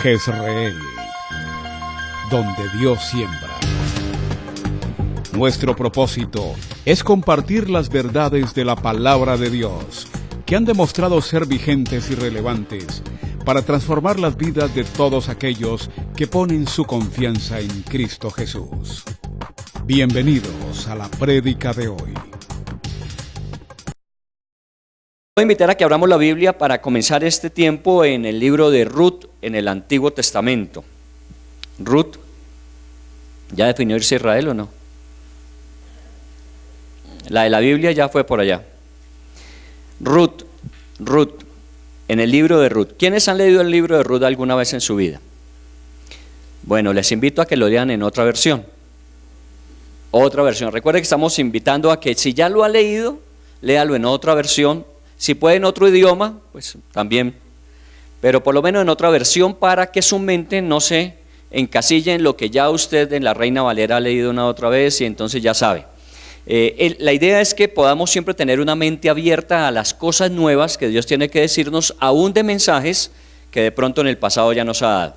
Jezreel, donde Dios siembra. Nuestro propósito es compartir las verdades de la palabra de Dios, que han demostrado ser vigentes y relevantes para transformar las vidas de todos aquellos que ponen su confianza en Cristo Jesús. Bienvenidos a la prédica de hoy. Voy a invitar a que abramos la Biblia para comenzar este tiempo en el libro de Ruth, en el Antiguo Testamento. Ruth, ¿ya definió irse a Israel o no? La de la Biblia ya fue por allá. Ruth, en el libro de Ruth. ¿Quiénes han leído el libro de Ruth alguna vez en su vida? Bueno, les invito a que lo lean en otra versión. Recuerde que estamos invitando a que si ya lo ha leído, léalo en otra versión. Si puede en otro idioma, pues también, pero por lo menos en otra versión para que su mente no se encasille en lo que ya usted en la Reina Valera ha leído una otra vez y entonces ya sabe. La idea es que podamos siempre tener una mente abierta a las cosas nuevas que Dios tiene que decirnos, aún de mensajes que de pronto en el pasado ya nos ha dado.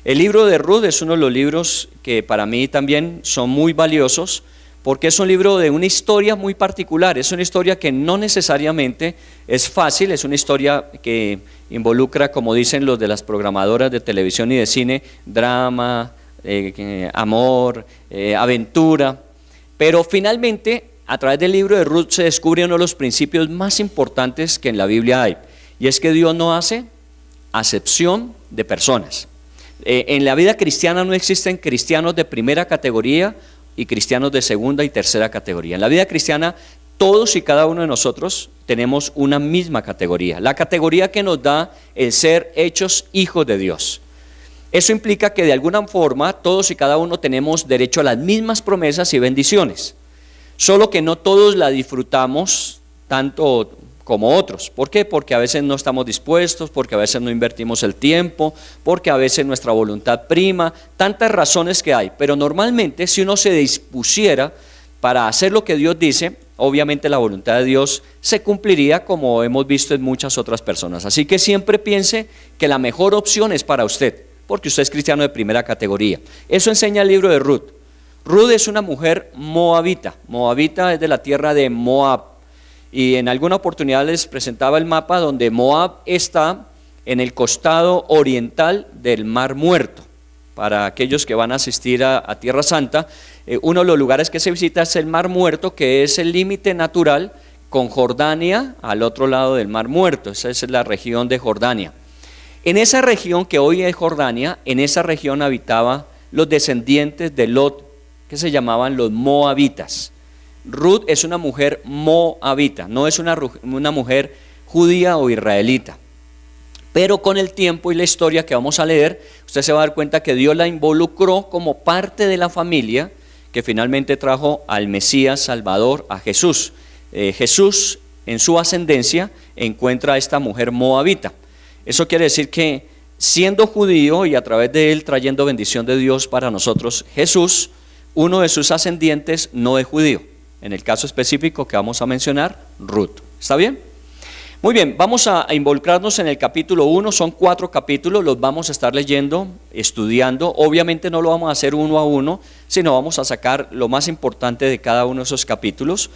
El libro de Ruth es uno de los libros que para mí también son muy valiosos, porque es un libro de una historia muy particular, es una historia que no necesariamente es fácil, es una historia que involucra, como dicen los de las programadoras de televisión y de cine, drama, amor, aventura, pero finalmente a través del libro de Ruth se descubre uno de los principios más importantes que en la Biblia hay, y es que Dios no hace acepción de personas. En la vida cristiana no existen cristianos de primera categoría y cristianos de segunda y tercera categoría. En la vida cristiana, todos y cada uno de nosotros tenemos una misma categoría, la categoría que nos da el ser hechos hijos de Dios. Eso implica que de alguna forma todos y cada uno tenemos derecho a las mismas promesas y bendiciones, solo que no todos la disfrutamos tanto como otros. ¿Por qué? Porque a veces no estamos dispuestos, porque a veces no invertimos el tiempo, porque a veces nuestra voluntad prima, tantas razones que hay. Pero normalmente si uno se dispusiera para hacer lo que Dios dice, obviamente la voluntad de Dios se cumpliría, como hemos visto en muchas otras personas. Así que siempre piense que la mejor opción es para usted, porque usted es cristiano de primera categoría. Eso enseña el libro de Ruth. Ruth es una mujer moabita. Moabita es de la tierra de Moab. Y en alguna oportunidad les presentaba el mapa donde Moab está en el costado oriental del Mar Muerto. Para aquellos que van a asistir a Tierra Santa, uno de los lugares que se visita es el Mar Muerto, que es el límite natural con Jordania al otro lado del Mar Muerto. Esa es la región de Jordania. En esa región que hoy es Jordania, en esa región habitaban los descendientes de Lot, que se llamaban los moabitas. Ruth es una mujer moabita, no es una mujer judía o israelita. Pero con el tiempo y la historia que vamos a leer, usted se va a dar cuenta que Dios la involucró como parte de la familia que finalmente trajo al Mesías Salvador, a Jesús. Jesús en su ascendencia encuentra a esta mujer moabita. Eso quiere decir que siendo judío y a través de él trayendo bendición de Dios para nosotros, Jesús, uno de sus ascendientes no es judío. En el caso específico que vamos a mencionar, Ruth. ¿Está bien? Muy bien, vamos a involucrarnos en el capítulo 1, son 4 capítulos, los vamos a estar leyendo, estudiando. Obviamente no lo vamos a hacer uno a uno, sino vamos a sacar lo más importante de cada uno de esos capítulos.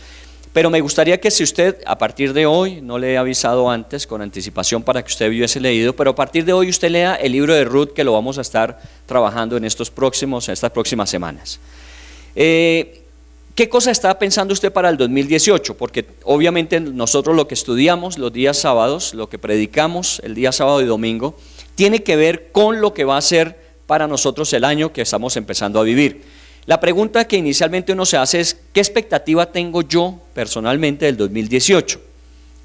Pero me gustaría que si usted, a partir de hoy, no le he avisado antes con anticipación para que usted hubiese leído, pero a partir de hoy usted lea el libro de Ruth, que lo vamos a estar trabajando en estas próximas semanas. ¿Qué cosa está pensando usted para el 2018? Porque obviamente nosotros lo que estudiamos los días sábados, lo que predicamos el día sábado y domingo, tiene que ver con lo que va a ser para nosotros el año que estamos empezando a vivir. La pregunta que inicialmente uno se hace es, ¿qué expectativa tengo yo personalmente del 2018?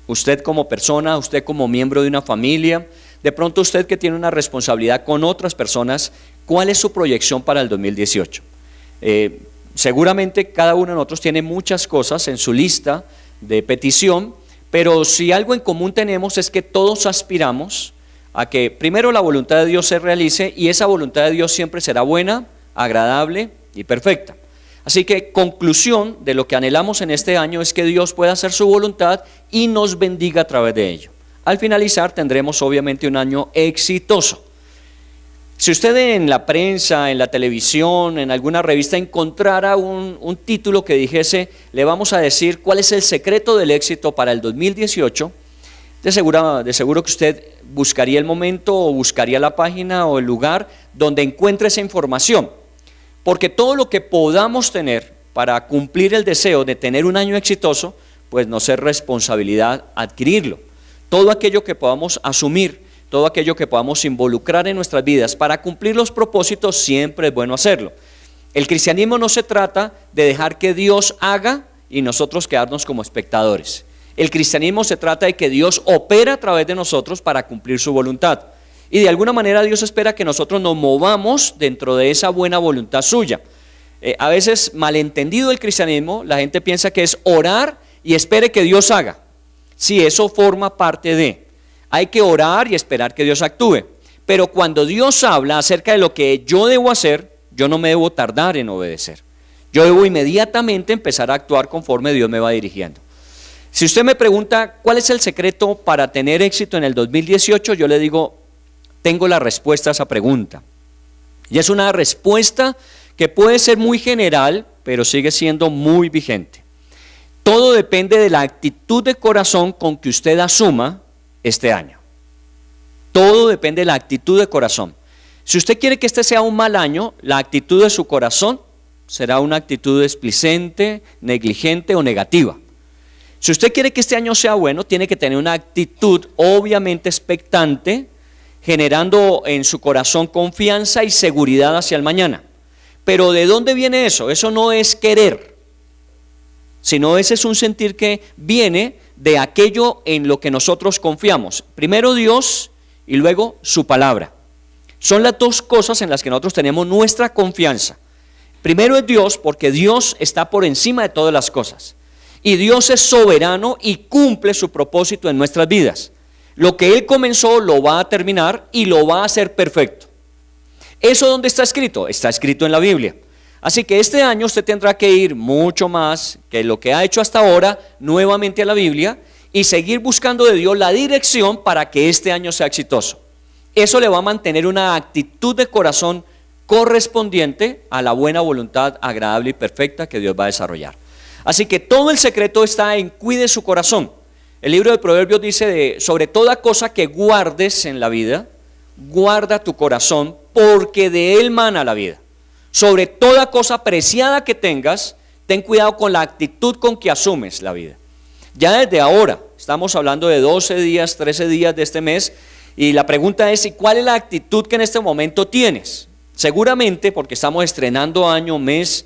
Usted como persona, usted como miembro de una familia, de pronto usted que tiene una responsabilidad con otras personas, ¿cuál es su proyección para el 2018? Seguramente cada uno de nosotros tiene muchas cosas en su lista de petición, pero si algo en común tenemos es que todos aspiramos a que primero la voluntad de Dios se realice, y esa voluntad de Dios siempre será buena, agradable y perfecta. Así que conclusión de lo que anhelamos en este año es que Dios pueda hacer su voluntad y nos bendiga a través de ello. Al finalizar tendremos obviamente un año exitoso. Si usted en la prensa, en la televisión, en alguna revista encontrara un título que dijese, le vamos a decir cuál es el secreto del éxito para el 2018, de seguro que usted buscaría el momento o buscaría la página o el lugar donde encuentre esa información. Porque todo lo que podamos tener para cumplir el deseo de tener un año exitoso, pues nos es responsabilidad adquirirlo. Todo aquello que podamos asumir, todo aquello que podamos involucrar en nuestras vidas para cumplir los propósitos, siempre es bueno hacerlo. El cristianismo no se trata de dejar que Dios haga y nosotros quedarnos como espectadores. El cristianismo se trata de que Dios opera a través de nosotros para cumplir su voluntad. Y de alguna manera Dios espera que nosotros nos movamos dentro de esa buena voluntad suya. A veces, malentendido el cristianismo, la gente piensa que es orar y espere que Dios haga. Sí, eso forma parte de. Hay que orar y esperar que Dios actúe. Pero cuando Dios habla acerca de lo que yo debo hacer, yo no me debo tardar en obedecer. Yo debo inmediatamente empezar a actuar conforme Dios me va dirigiendo. Si usted me pregunta cuál es el secreto para tener éxito en el 2018, yo le digo, tengo la respuesta a esa pregunta. Y es una respuesta que puede ser muy general, pero sigue siendo muy vigente. Todo depende de la actitud de corazón con que usted asuma este año. Todo depende de la actitud de corazón. Si usted quiere que este sea un mal año, la actitud de su corazón será una actitud displicente, negligente o negativa. Si usted quiere que este año sea bueno, tiene que tener una actitud obviamente expectante, generando en su corazón confianza y seguridad hacia el mañana. Pero ¿de dónde viene eso? Eso no es querer, sino ese es un sentir que viene de aquello en lo que nosotros confiamos. Primero Dios y luego su palabra. Son las dos cosas en las que nosotros tenemos nuestra confianza. Primero es Dios, porque Dios está por encima de todas las cosas. Y Dios es soberano y cumple su propósito en nuestras vidas. Lo que Él comenzó lo va a terminar y lo va a hacer perfecto. ¿Eso dónde está escrito? Está escrito en la Biblia. Así que este año usted tendrá que ir mucho más que lo que ha hecho hasta ahora, nuevamente a la Biblia, y seguir buscando de Dios la dirección para que este año sea exitoso. Eso le va a mantener una actitud de corazón correspondiente a la buena voluntad agradable y perfecta que Dios va a desarrollar. Así que todo el secreto está en cuide su corazón. El libro de Proverbios dice sobre toda cosa que guardes en la vida, guarda tu corazón porque de él mana la vida. Sobre toda cosa preciada que tengas, ten cuidado con la actitud con que asumes la vida. Ya desde ahora, estamos hablando de 12 días, 13 días de este mes, y la pregunta es, ¿y cuál es la actitud que en este momento tienes? Seguramente, porque estamos estrenando año, mes,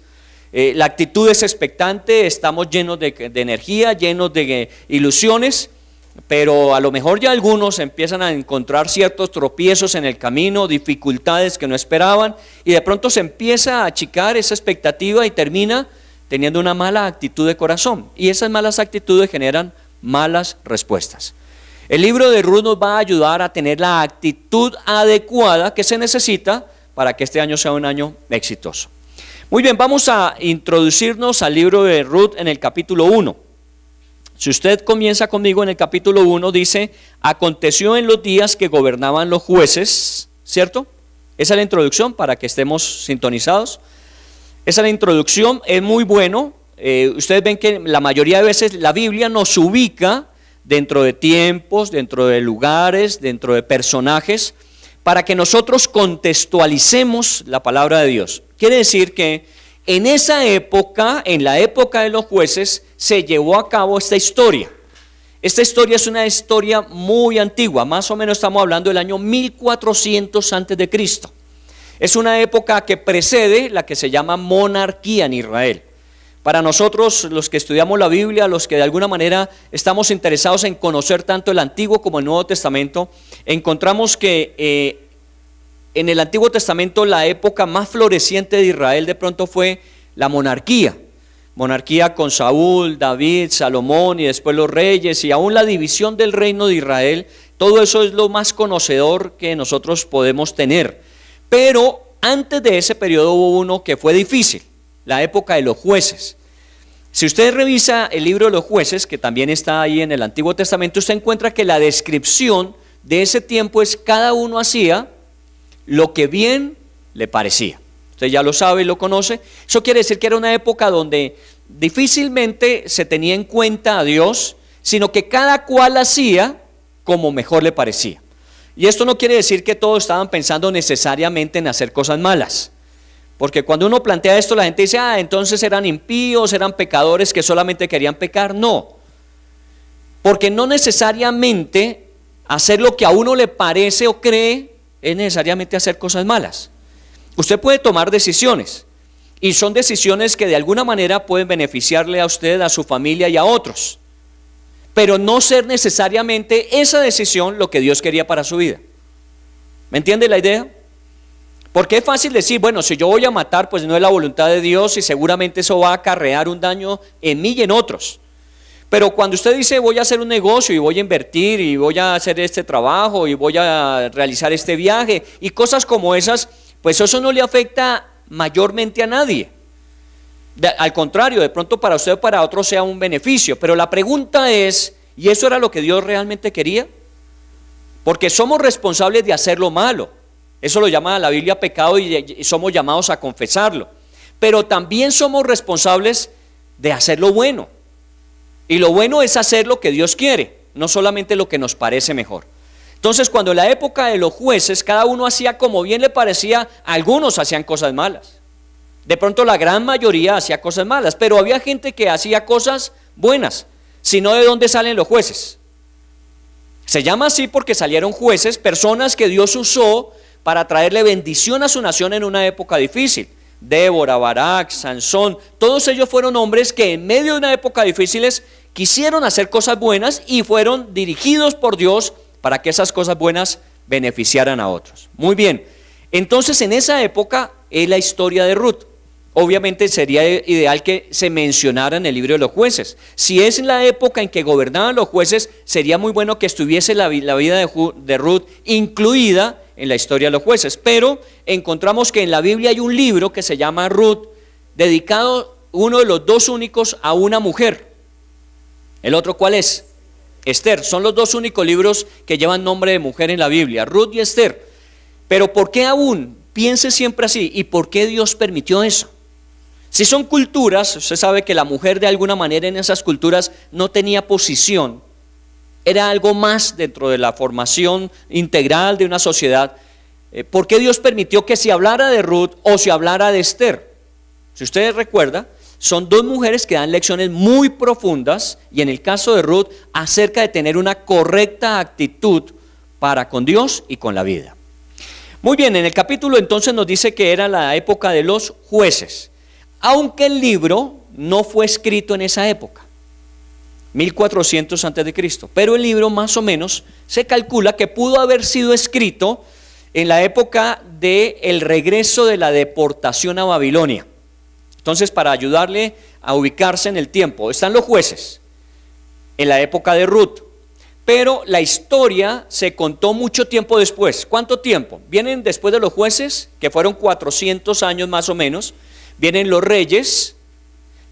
la actitud es expectante, estamos llenos de energía, llenos de ilusiones, pero a lo mejor ya algunos empiezan a encontrar ciertos tropiezos en el camino, dificultades que no esperaban, y de pronto se empieza a achicar esa expectativa y termina teniendo una mala actitud de corazón, y esas malas actitudes generan malas respuestas. El libro de Ruth nos va a ayudar a tener la actitud adecuada que se necesita para que este año sea un año exitoso. Muy bien, vamos a introducirnos al libro de Ruth en el capítulo 1. Si usted comienza conmigo en el capítulo 1, dice, aconteció en los días que gobernaban los jueces, ¿cierto? Esa es la introducción para que estemos sintonizados. Esa es la introducción, es muy bueno. Ustedes ven que la mayoría de veces la Biblia nos ubica dentro de tiempos, dentro de lugares, dentro de personajes, para que nosotros contextualicemos la palabra de Dios. Quiere decir que en esa época, en la época de los jueces, se llevó a cabo esta historia. Esta historia es una historia muy antigua, más o menos estamos hablando del año 1400 antes de Cristo. Es una época que precede la que se llama monarquía en Israel. Para nosotros, los que estudiamos la Biblia, los que de alguna manera estamos interesados en conocer tanto el Antiguo como el Nuevo Testamento, encontramos que en el Antiguo Testamento la época más floreciente de Israel de pronto fue la monarquía. Monarquía con Saúl, David, Salomón y después los reyes y aún la división del reino de Israel. Todo eso es lo más conocedor que nosotros podemos tener. Pero antes de ese periodo hubo uno que fue difícil, la época de los jueces. Si usted revisa el libro de los jueces, que también está ahí en el Antiguo Testamento, usted encuentra que la descripción de ese tiempo es cada uno hacía lo que bien le parecía. Usted ya lo sabe y lo conoce. Eso quiere decir que era una época donde difícilmente se tenía en cuenta a Dios, sino que cada cual hacía como mejor le parecía. Y esto no quiere decir que todos estaban pensando necesariamente en hacer cosas malas. Porque cuando uno plantea esto, la gente dice, entonces eran impíos, eran pecadores que solamente querían pecar. No, porque no necesariamente hacer lo que a uno le parece o cree es necesariamente hacer cosas malas. Usted puede tomar decisiones, y son decisiones que de alguna manera pueden beneficiarle a usted, a su familia y a otros, pero no ser necesariamente esa decisión lo que Dios quería para su vida. ¿Me entiende la idea? Porque es fácil decir, bueno, si yo voy a matar, pues no es la voluntad de Dios y seguramente eso va a acarrear un daño en mí y en otros. Pero cuando usted dice, voy a hacer un negocio y voy a invertir y voy a hacer este trabajo y voy a realizar este viaje y cosas como esas, pues eso no le afecta mayormente a nadie. Al contrario, de pronto para usted o para otro sea un beneficio. Pero la pregunta es, ¿y eso era lo que Dios realmente quería? Porque somos responsables de hacer lo malo. Eso lo llama la Biblia pecado y somos llamados a confesarlo. Pero también somos responsables de hacer lo bueno. Y lo bueno es hacer lo que Dios quiere, no solamente lo que nos parece mejor. Entonces, cuando en la época de los jueces, cada uno hacía como bien le parecía, algunos hacían cosas malas. De pronto la gran mayoría hacía cosas malas, pero había gente que hacía cosas buenas. Si no, ¿de dónde salen los jueces? Se llama así porque salieron jueces, personas que Dios usó para traerle bendición a su nación en una época difícil. Débora, Barak, Sansón, todos ellos fueron hombres que en medio de una época difícil quisieron hacer cosas buenas y fueron dirigidos por Dios para que esas cosas buenas beneficiaran a otros. Muy bien, entonces en esa época es la historia de Ruth. Obviamente sería ideal que se mencionara en el libro de los jueces. Si es en la época en que gobernaban los jueces, sería muy bueno que estuviese la vida de Ruth incluida en la historia de los jueces. Pero encontramos que en la Biblia hay un libro que se llama Ruth, dedicado, uno de los dos únicos, a una mujer. ¿El otro cuál es? Esther. Son los dos únicos libros que llevan nombre de mujer en la Biblia, Ruth y Esther. Pero ¿por qué aún? Piense siempre así. ¿Y por qué Dios permitió eso? Si son culturas, usted sabe que la mujer de alguna manera en esas culturas no tenía posición, era algo más dentro de la formación integral de una sociedad. ¿Por qué Dios permitió que se hablara de Ruth o se hablara de Esther? Si ustedes recuerdan, son dos mujeres que dan lecciones muy profundas, y en el caso de Ruth, acerca de tener una correcta actitud para con Dios y con la vida. Muy bien, en el capítulo entonces nos dice que era la época de los jueces. Aunque el libro no fue escrito en esa época, 1400 antes de Cristo, pero el libro más o menos se calcula que pudo haber sido escrito en la época del regreso de la deportación a Babilonia. Entonces, para ayudarle a ubicarse en el tiempo, están los jueces en la época de Ruth, pero la historia se contó mucho tiempo después. ¿Cuánto tiempo? Vienen después de los jueces, que fueron 400 años más o menos. Vienen los reyes,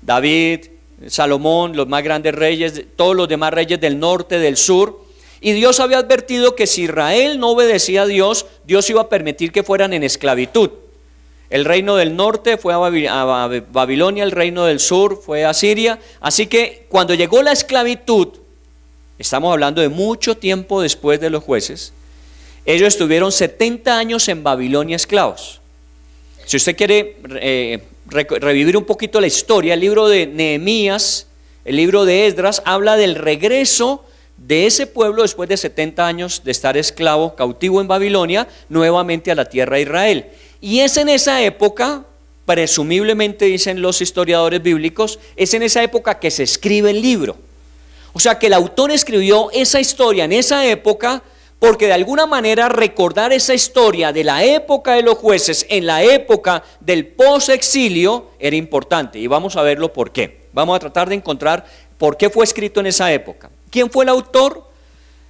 David, Salomón, los más grandes reyes, todos los demás reyes del norte, del sur. Y Dios había advertido que si Israel no obedecía a Dios, Dios iba a permitir que fueran en esclavitud. El reino del norte fue a Babilonia, el reino del sur fue a Siria. Así que cuando llegó la esclavitud, estamos hablando de mucho tiempo después de los jueces, ellos estuvieron 70 años en Babilonia esclavos. Si usted quiere revivir un poquito la historia, el libro de Nehemías, el libro de Esdras, habla del regreso de ese pueblo después de 70 años de estar esclavo, cautivo en Babilonia, nuevamente a la tierra de Israel. Y es en esa época, presumiblemente dicen los historiadores bíblicos, es en esa época que se escribe el libro. O sea que el autor escribió esa historia en esa época, porque de alguna manera recordar esa historia de la época de los jueces en la época del post-exilio era importante, y vamos a verlo por qué. Vamos a tratar de encontrar por qué fue escrito en esa época. ¿Quién fue el autor?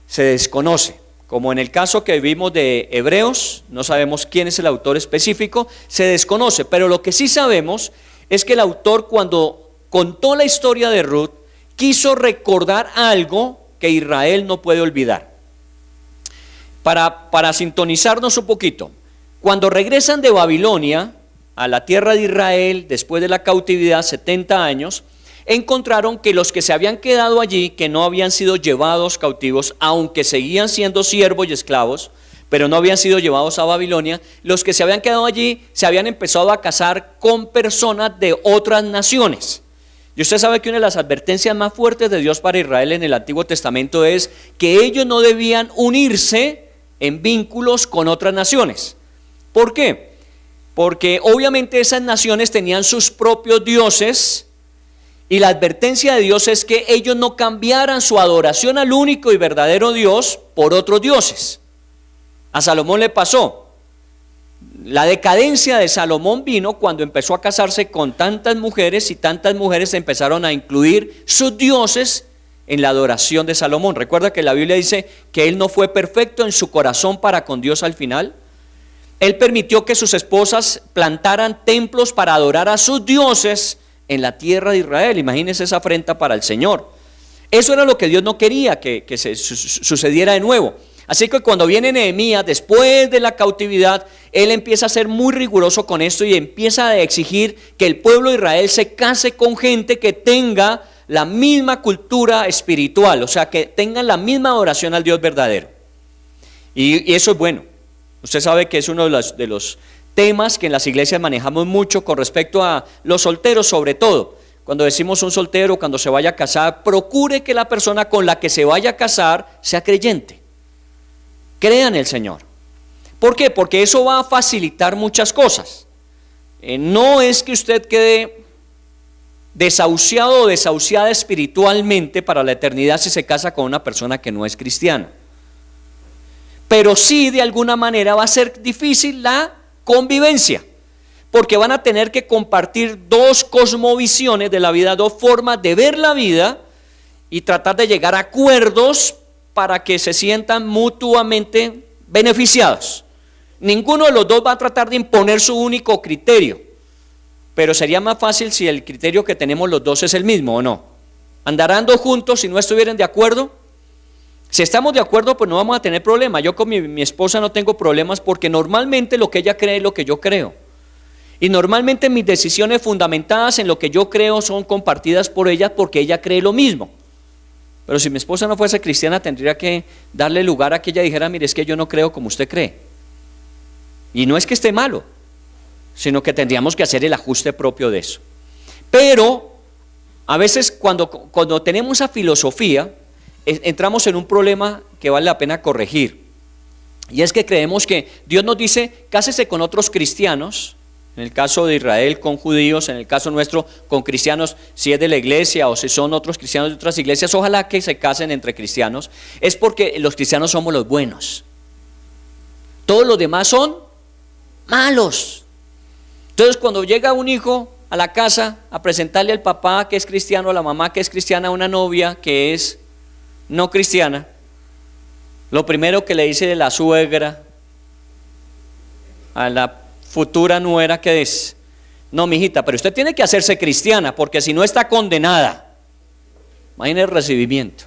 Se desconoce. Como en el caso que vimos de Hebreos, no sabemos quién es el autor específico, se desconoce, pero lo que sí sabemos es que el autor, cuando contó la historia de Ruth, quiso recordar algo que Israel no puede olvidar. Para sintonizarnos un poquito, Cuando regresan de Babilonia a la tierra de Israel, después de la cautividad, 70 años, encontraron que los que se habían quedado allí, que no habían sido llevados cautivos, aunque seguían siendo siervos y esclavos, pero no habían sido llevados a Babilonia, los que se habían quedado allí se habían empezado a casar con personas de otras naciones. Y usted sabe que una de las advertencias más fuertes de Dios para Israel en el Antiguo Testamento es que ellos no debían unirse en vínculos con otras naciones. ¿Por qué? Porque obviamente esas naciones tenían sus propios dioses y la advertencia de Dios es que ellos no cambiaran su adoración al único y verdadero Dios por otros dioses. A Salomón le pasó. La decadencia de Salomón vino cuando empezó a casarse con tantas mujeres y tantas mujeres empezaron a incluir sus dioses en la adoración de Salomón. Recuerda que la Biblia dice que él no fue perfecto en su corazón para con Dios al final. Él permitió que sus esposas plantaran templos para adorar a sus dioses en la tierra de Israel. Imagínense esa afrenta para el Señor. Eso era lo que Dios no quería que sucediera de nuevo. Así que cuando viene Nehemías, después de la cautividad, él empieza a ser muy riguroso con esto y empieza a exigir que el pueblo de Israel se case con gente que tenga la misma cultura espiritual, o sea, que tengan la misma adoración al Dios verdadero. Y eso es bueno. Usted sabe que es uno de los temas que en las iglesias manejamos mucho con respecto a los solteros, sobre todo. Cuando decimos un soltero, cuando se vaya a casar, procure que la persona con la que se vaya a casar sea creyente. Crea en el Señor. ¿Por qué? Porque eso va a facilitar muchas cosas. No es que usted quede desahuciado o desahuciada espiritualmente para la eternidad si se casa con una persona que no es cristiana. Pero sí, de alguna manera va a ser difícil la convivencia, porque van a tener que compartir dos cosmovisiones de la vida, dos formas de ver la vida y tratar de llegar a acuerdos para que se sientan mutuamente beneficiados. Ninguno de los dos va a tratar de imponer su único criterio, pero sería más fácil si el criterio que tenemos los dos es el mismo, ¿o no? ¿Andarán dos juntos si no estuvieran de acuerdo? Si estamos de acuerdo, pues no vamos a tener problema. Yo con mi esposa no tengo problemas porque normalmente lo que ella cree es lo que yo creo. Y normalmente mis decisiones fundamentadas en lo que yo creo son compartidas por ella porque ella cree lo mismo. Pero si mi esposa no fuese cristiana, tendría que darle lugar a que ella dijera, mire, es que yo no creo como usted cree. Y no es que esté malo, sino que tendríamos que hacer el ajuste propio de eso. Pero a veces cuando tenemos esa filosofía, entramos en un problema que vale la pena corregir. Y es que creemos que Dios nos dice, cásese con otros cristianos. En el caso de Israel con judíos, en el caso nuestro con cristianos, si es de la iglesia o si son otros cristianos de otras iglesias, ojalá que se casen entre cristianos, es porque los cristianos somos los buenos. Todos los demás son malos. Entonces cuando llega un hijo a la casa a presentarle al papá que es cristiano, a la mamá que es cristiana, a una novia que es no cristiana, lo primero que le dice de la suegra a la futura nuera que es, no, mijita, pero usted tiene que hacerse cristiana porque si no está condenada. Imagínese el recibimiento.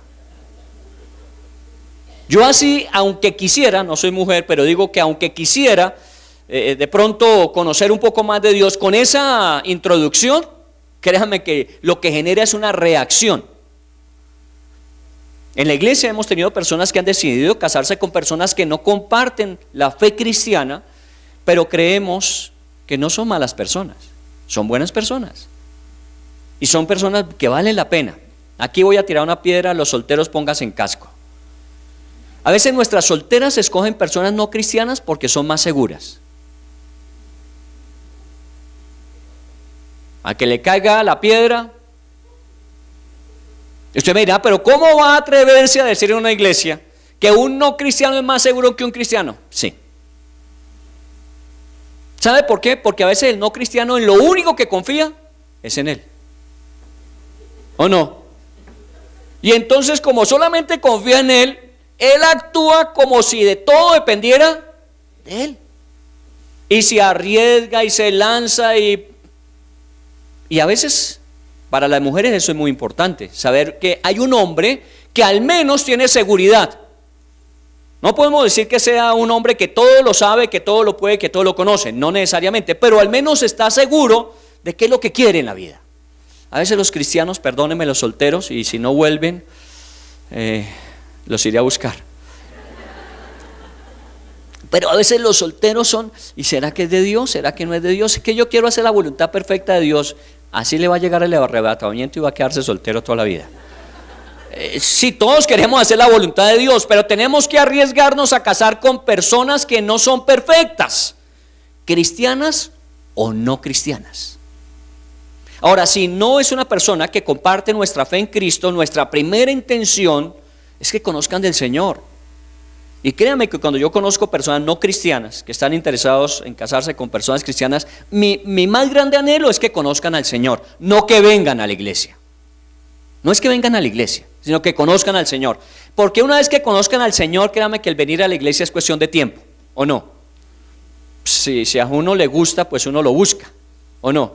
Yo así, aunque quisiera, no soy mujer, pero digo que aunque quisiera de pronto conocer un poco más de Dios, con esa introducción, créanme que lo que genera es una reacción. En la iglesia hemos tenido personas que han decidido casarse con personas que no comparten la fe cristiana, pero creemos que no son malas personas, son buenas personas. Y son personas que valen la pena. Aquí voy a tirar una piedra, los solteros pónganse en casco. A veces nuestras solteras escogen personas no cristianas porque son más seguras. A que le caiga la piedra. Usted me dirá, pero ¿cómo va a atreverse a decir en una iglesia que un no cristiano es más seguro que un cristiano? Sí. ¿Sabe por qué? Porque a veces el no cristiano en lo único que confía es en él. ¿O no? Y entonces como solamente confía en él, él actúa como si de todo dependiera de él. Y se arriesga y se lanza y a veces para las mujeres eso es muy importante, saber que hay un hombre que al menos tiene seguridad. No podemos decir que sea un hombre que todo lo sabe, que todo lo puede, que todo lo conoce, no necesariamente, pero al menos está seguro de qué es lo que quiere en la vida. A veces los cristianos, perdónenme los solteros, y si no vuelven, los iré a buscar. Pero a veces los solteros son, ¿y será que es de Dios? ¿Será que no es de Dios? Es que yo quiero hacer la voluntad perfecta de Dios. Así le va a llegar el arrebatamiento y va a quedarse soltero toda la vida. Sí, todos queremos hacer la voluntad de Dios, pero tenemos que arriesgarnos a casar con personas que no son perfectas, cristianas o no cristianas. Ahora, si no es una persona que comparte nuestra fe en Cristo, nuestra primera intención es que conozcan del Señor. Y créanme que cuando yo conozco personas no cristianas que están interesados en casarse con personas cristianas, mi más grande anhelo es que conozcan al Señor, no que vengan a la iglesia. No es que vengan a la iglesia, sino que conozcan al Señor. Porque una vez que conozcan al Señor, créanme que el venir a la iglesia es cuestión de tiempo, ¿o no? Si a uno le gusta, pues uno lo busca, ¿o no?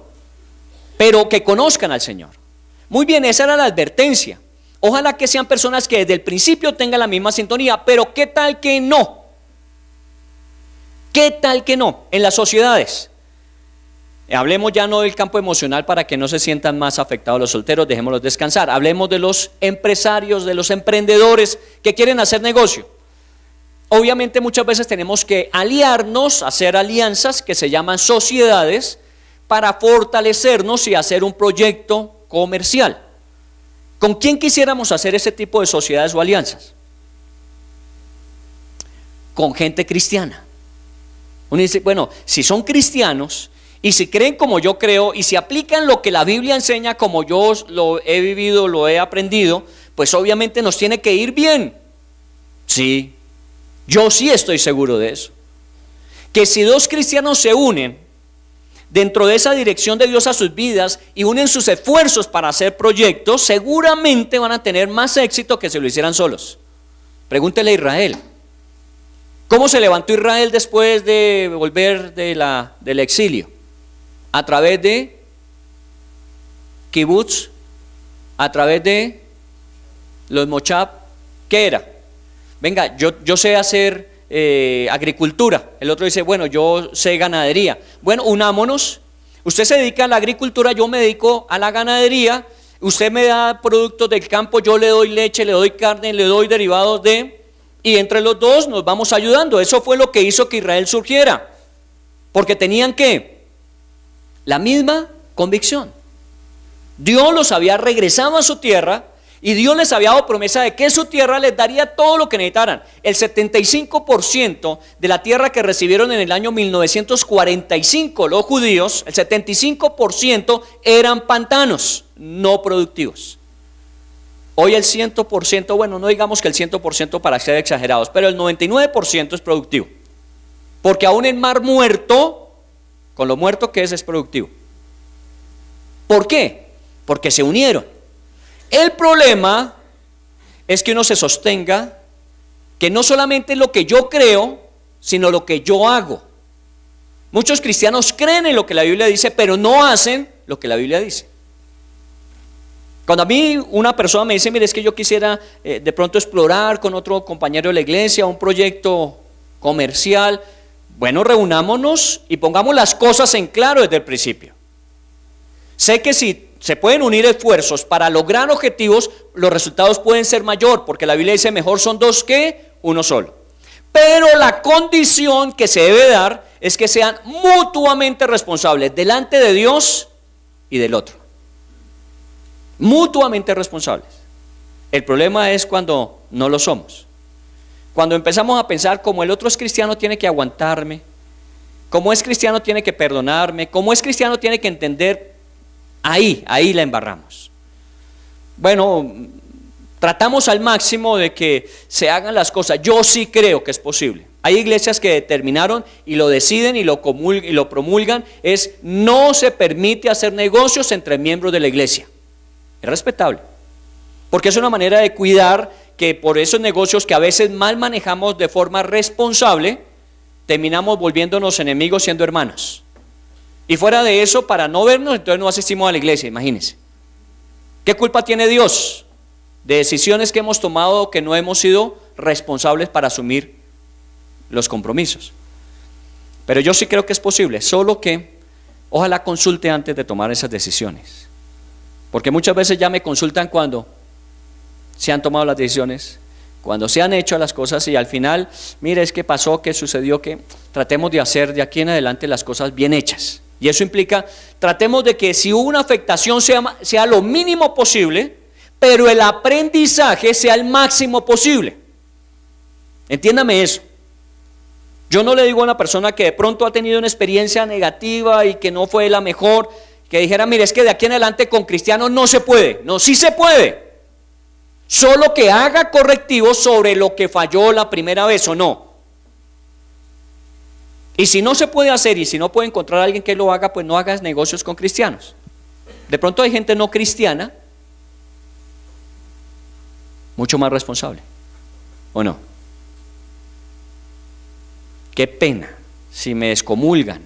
Pero que conozcan al Señor. Muy bien, esa era la advertencia. Ojalá que sean personas que desde el principio tengan la misma sintonía, pero ¿qué tal que no? ¿Qué tal que no? En las sociedades. Hablemos ya no del campo emocional para que no se sientan más afectados los solteros, dejémoslos descansar. Hablemos de los empresarios, de los emprendedores que quieren hacer negocio. Obviamente muchas veces tenemos que aliarnos, hacer alianzas que se llaman sociedades para fortalecernos y hacer un proyecto comercial. ¿Con quién quisiéramos hacer ese tipo de sociedades o alianzas? Con gente cristiana. Uno dice, bueno, si son cristianos y si creen como yo creo y si aplican lo que la Biblia enseña como yo lo he vivido, lo he aprendido, pues obviamente nos tiene que ir bien. Sí, yo sí estoy seguro de eso. Que si dos cristianos se unen dentro de esa dirección de Dios a sus vidas y unen sus esfuerzos para hacer proyectos, seguramente van a tener más éxito que si lo hicieran solos. Pregúntele a Israel. ¿Cómo se levantó Israel después de volver del exilio? A través de kibutz, a través de los mochab. ¿Qué era? Venga, yo sé hacer agricultura. El otro dice, bueno, yo sé ganadería. Bueno, unámonos. Usted se dedica a la agricultura, yo me dedico a la ganadería. Usted me da productos del campo, yo le doy leche, le doy carne, le doy derivados de... Y entre los dos nos vamos ayudando. Eso fue lo que hizo que Israel surgiera. Porque tenían ¿qué? La misma convicción. Dios los había regresado a su tierra y Dios les había dado promesa de que su tierra les daría todo lo que necesitaran. El 75% de la tierra que recibieron en el año 1945 los judíos, el 75% eran pantanos no productivos. Hoy el 100%, bueno, no digamos que el 100% para ser exagerados, pero el 99% es productivo. Porque aún en Mar Muerto, con lo muerto que es productivo. ¿Por qué? Porque se unieron. El problema es que uno se sostenga que no solamente es lo que yo creo, sino lo que yo hago. Muchos cristianos creen en lo que la Biblia dice, pero no hacen lo que la Biblia dice. Cuando a mí una persona me dice, mire, es que yo quisiera de pronto explorar con otro compañero de la iglesia un proyecto comercial, bueno, reunámonos y pongamos las cosas en claro desde el principio. Sé que si se pueden unir esfuerzos para lograr objetivos, los resultados pueden ser mayor, porque la Biblia dice mejor son dos que uno solo. Pero la condición que se debe dar es que sean mutuamente responsables delante de Dios y del otro. Mutuamente responsables. El problema es cuando no lo somos. Cuando empezamos a pensar como el otro es cristiano tiene que aguantarme, como es cristiano tiene que perdonarme, como es cristiano tiene que entender, ahí la embarramos. Bueno, tratamos al máximo de que se hagan las cosas. Yo sí creo que es posible. Hay iglesias que determinaron y lo deciden y lo promulgan, es no se permite hacer negocios entre miembros de la iglesia. Es respetable, porque es una manera de cuidar que por esos negocios que a veces mal manejamos de forma responsable, terminamos volviéndonos enemigos siendo hermanos. Y fuera de eso, para no vernos, entonces no asistimos a la iglesia, imagínense. ¿Qué culpa tiene Dios? de decisiones que hemos tomado que no hemos sido responsables para asumir los compromisos. Pero yo sí creo que es posible, solo que ojalá consulte antes de tomar esas decisiones. Porque muchas veces ya me consultan cuando se han tomado las decisiones, cuando se han hecho las cosas y al final, mire, es que pasó, que sucedió, que tratemos de hacer de aquí en adelante las cosas bien hechas. Y eso implica, tratemos de que si hubo una afectación sea lo mínimo posible, pero el aprendizaje sea el máximo posible. Entiéndame eso. Yo no le digo a una persona que de pronto ha tenido una experiencia negativa y que no fue la mejor, que dijera, mire, es que de aquí en adelante con cristianos no se puede. No, sí se puede. Solo que haga correctivos sobre lo que falló la primera vez o no. Y si no se puede hacer y si no puede encontrar a alguien que lo haga, pues no hagas negocios con cristianos. De pronto hay gente no cristiana mucho más responsable, ¿o no? Qué pena si me excomulgan.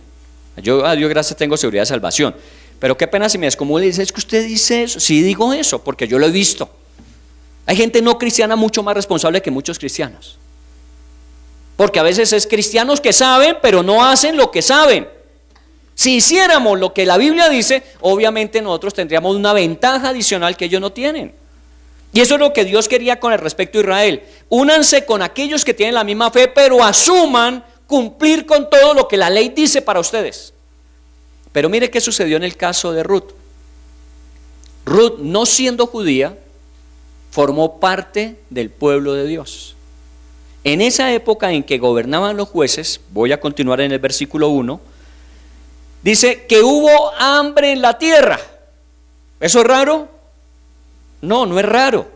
Yo a Dios gracias tengo seguridad de salvación, pero qué pena si me excomulgan y dicen, es que usted dice eso. Sí digo eso, porque yo lo he visto. Hay gente no cristiana mucho más responsable que muchos cristianos, porque a veces es cristianos que saben, pero no hacen lo que saben. Si hiciéramos lo que la Biblia dice, obviamente nosotros tendríamos una ventaja adicional que ellos no tienen. Y eso es lo que Dios quería con el respecto a Israel. Únanse con aquellos que tienen la misma fe, pero asuman cumplir con todo lo que la ley dice para ustedes. Pero mire qué sucedió en el caso de Ruth. Ruth, no siendo judía, formó parte del pueblo de Dios. En esa época en que gobernaban los jueces, voy a continuar en el versículo 1, dice que hubo hambre en la tierra. ¿Eso es raro? No, no es raro.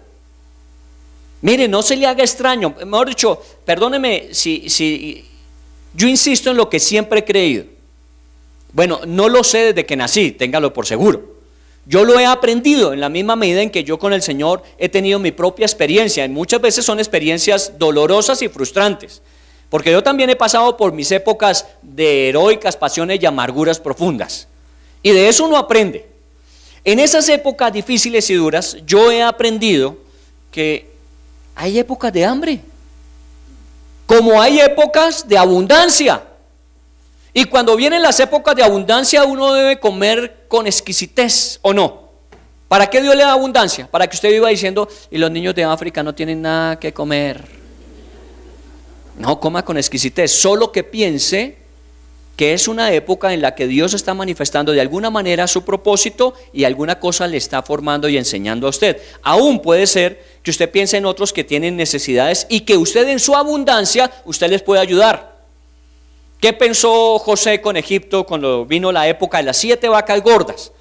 Mire, no se le haga extraño. Mejor dicho, perdóneme si yo insisto en lo que siempre he creído. Bueno, no lo sé desde que nací, téngalo por seguro. Yo lo he aprendido en la misma medida en que yo con el Señor he tenido mi propia experiencia. Y muchas veces son experiencias dolorosas y frustrantes. Porque yo también he pasado por mis épocas de heroicas pasiones y amarguras profundas. Y de eso uno aprende. En esas épocas difíciles y duras, yo he aprendido que hay épocas de hambre, como hay épocas de abundancia. Y cuando vienen las épocas de abundancia, uno debe comer con exquisitez, ¿o no? ¿Para qué Dios le da abundancia? Para que usted viva diciendo, y los niños de África no tienen nada que comer. No, coma con exquisitez, solo que piense que es una época en la que Dios está manifestando de alguna manera su propósito y alguna cosa le está formando y enseñando a usted. Aún puede ser que usted piense en otros que tienen necesidades y que usted en su abundancia, usted les puede ayudar. ¿Qué pensó José con Egipto cuando vino la época de las 7 vacas gordas?